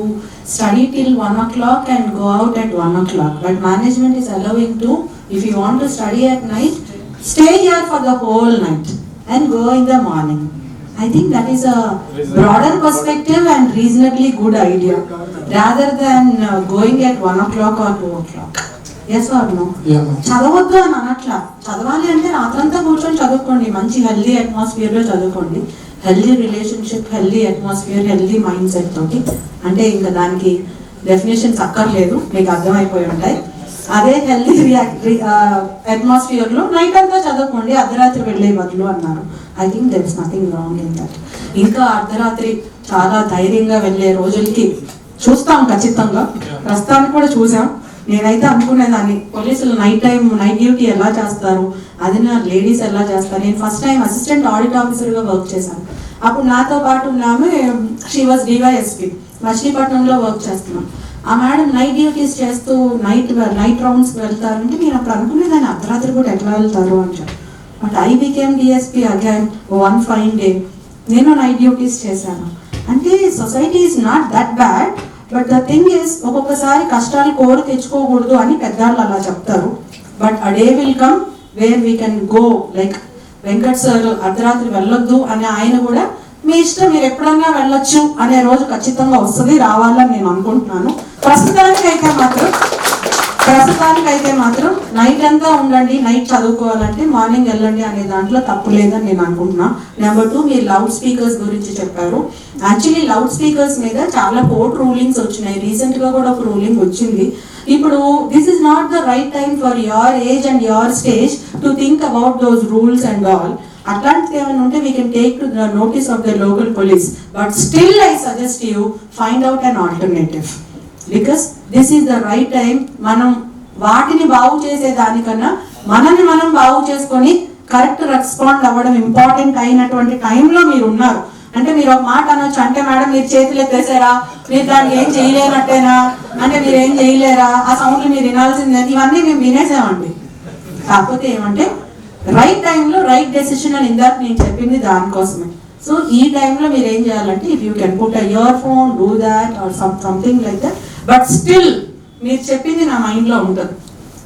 study till 1 o'clock and go out at 1 o'clock. But management is allowing to, if you want to study at night, stay here for the whole night and go in the morning. I think that is a broader perspective and reasonably good idea, rather than going at 1 o'clock or 2 o'clock. Yes or no? చదవద్దు అని అనట్లా. చదవాలి అంటే రాత్రంతా కూర్చొని చదువుకోండి, మంచి healthy అట్మాస్ఫియర్లో చదువుకోండి. Healthy relationship, healthy atmosphere, healthy mind set తోటి. అంటే ఇంకా దానికి డెఫినేషన్స్ అక్కర్లేదు, మీకు అర్థమైపోయి ఉంటాయి. అదే హెల్దీ అట్మాస్ఫియర్లో నైట్ అంతా చదువుకోండి, అర్ధరాత్రి వెళ్ళే బదులు అన్నారు. I think there is nothing wrong in that. ఇంకా అర్ధరాత్రి చాలా ధైర్యంగా వెళ్ళే రోజులకి చూస్తాం ఖచ్చితంగా. ప్రస్తుతానికి కూడా చూసాం. నేనైతే అనుకునేదాన్ని పోలీసులు నైట్ డ్యూటీ ఎలా చేస్తారు, అది నా లేడీస్ ఎలా చేస్తారు. నేను ఫస్ట్ టైం అసిస్టెంట్ ఆడిట్ ఆఫీసర్గా వర్క్ చేశాను. అప్పుడు నాతో పాటు ఉన్నాము, షీ వాజ్ DYSP, మచిలీపట్నంలో వర్క్ చేస్తున్నాం. ఆ మేడం నైట్ డ్యూటీస్ చేస్తూ నైట్ రౌండ్స్కి వెళ్తారంటే నేను అప్పుడు అనుకునేదాన్ని అర్ధరాత్రి కూడా ఎట్లా వెళ్తారు అని చెప్పి. But I became DSP again one fine day. నేను నైట్ డ్యూటీస్ చేశాను. అంటే society is not that bad. But the thing is, ఒక్కొక్కసారి కష్టాలు కోరి తెచ్చుకోకూడదు అని పెద్దవాళ్ళు అలా చెప్తారు. But a day will come where we can go. Like Venkat sir అర్ధరాత్రి వెళ్ళొద్దు అని ఆయన కూడా, మీ ఇష్టం, మీరు ఎప్పుడన్నా వెళ్ళొచ్చు అనే రోజు ఖచ్చితంగా వస్తుంది, రావాలని నేను అనుకుంటున్నాను. ప్రస్తుతానికైతే మాత్రం నైట్ అంతా ఉండండి, నైట్ చదువుకోవాలంటే మార్నింగ్ వెళ్ళండి అనే దాంట్లో తప్పు లేదని నేను అనుకుంటున్నా. నెంబర్ 2, మీరు లౌడ్ స్పీకర్స్ గురించి చెప్పారు. యాక్చువల్లీ లౌడ్ స్పీకర్స్ మీద చాలా కోర్ట్ రూలింగ్స్ వచ్చినాయి. రీసెంట్గా కూడా ఒక రూలింగ్ వచ్చింది. ఇప్పుడు this is not the right time for your age and your stage to think about those rules and all. అట్లాంటిది ఏమైనా ఉంటే we can take to the notice of the local police, but still I suggest you find out an alternative, because this is the right time. మనం వాటిని బాగు చేసే దానికన్నా మనని మనం బాగు చేసుకొని కరెక్ట్ రెస్పాండ్ అవ్వడం ఇంపార్టెంట్ అయినటువంటి టైంలో మీరు ఉన్నారు. అంటే మీరు ఒక మాట అనొచ్చు, అంటే మేడం మీరు చేతులు ఎత్తేసారా, మీరు దానికి ఏం చేయలేనట్టేనా, అంటే మీరు ఏం చేయలేరా, ఆ సౌండ్లు మీరు వినాల్సిందే, ఇవన్నీ మేము వినేసామండి. కాకపోతే ఏమంటే రైట్ టైంలో రైట్ డెసిషన్ అని ఇందాక నేను చెప్పింది దానికోసమే. సో ఈ టైంలో మీరు ఏం చేయాలంటే if you can put a year phone, do that or something like that, but still మీరు చెప్పింది నా మైండ్లో ఉంటుంది.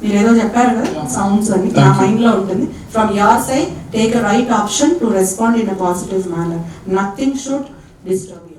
మీరు ఏదో చెప్పారు కదా సౌండ్స్ అని, నా మైండ్లో ఉంటుంది. From your side take a right option to respond in a positive manner. Nothing should disturb.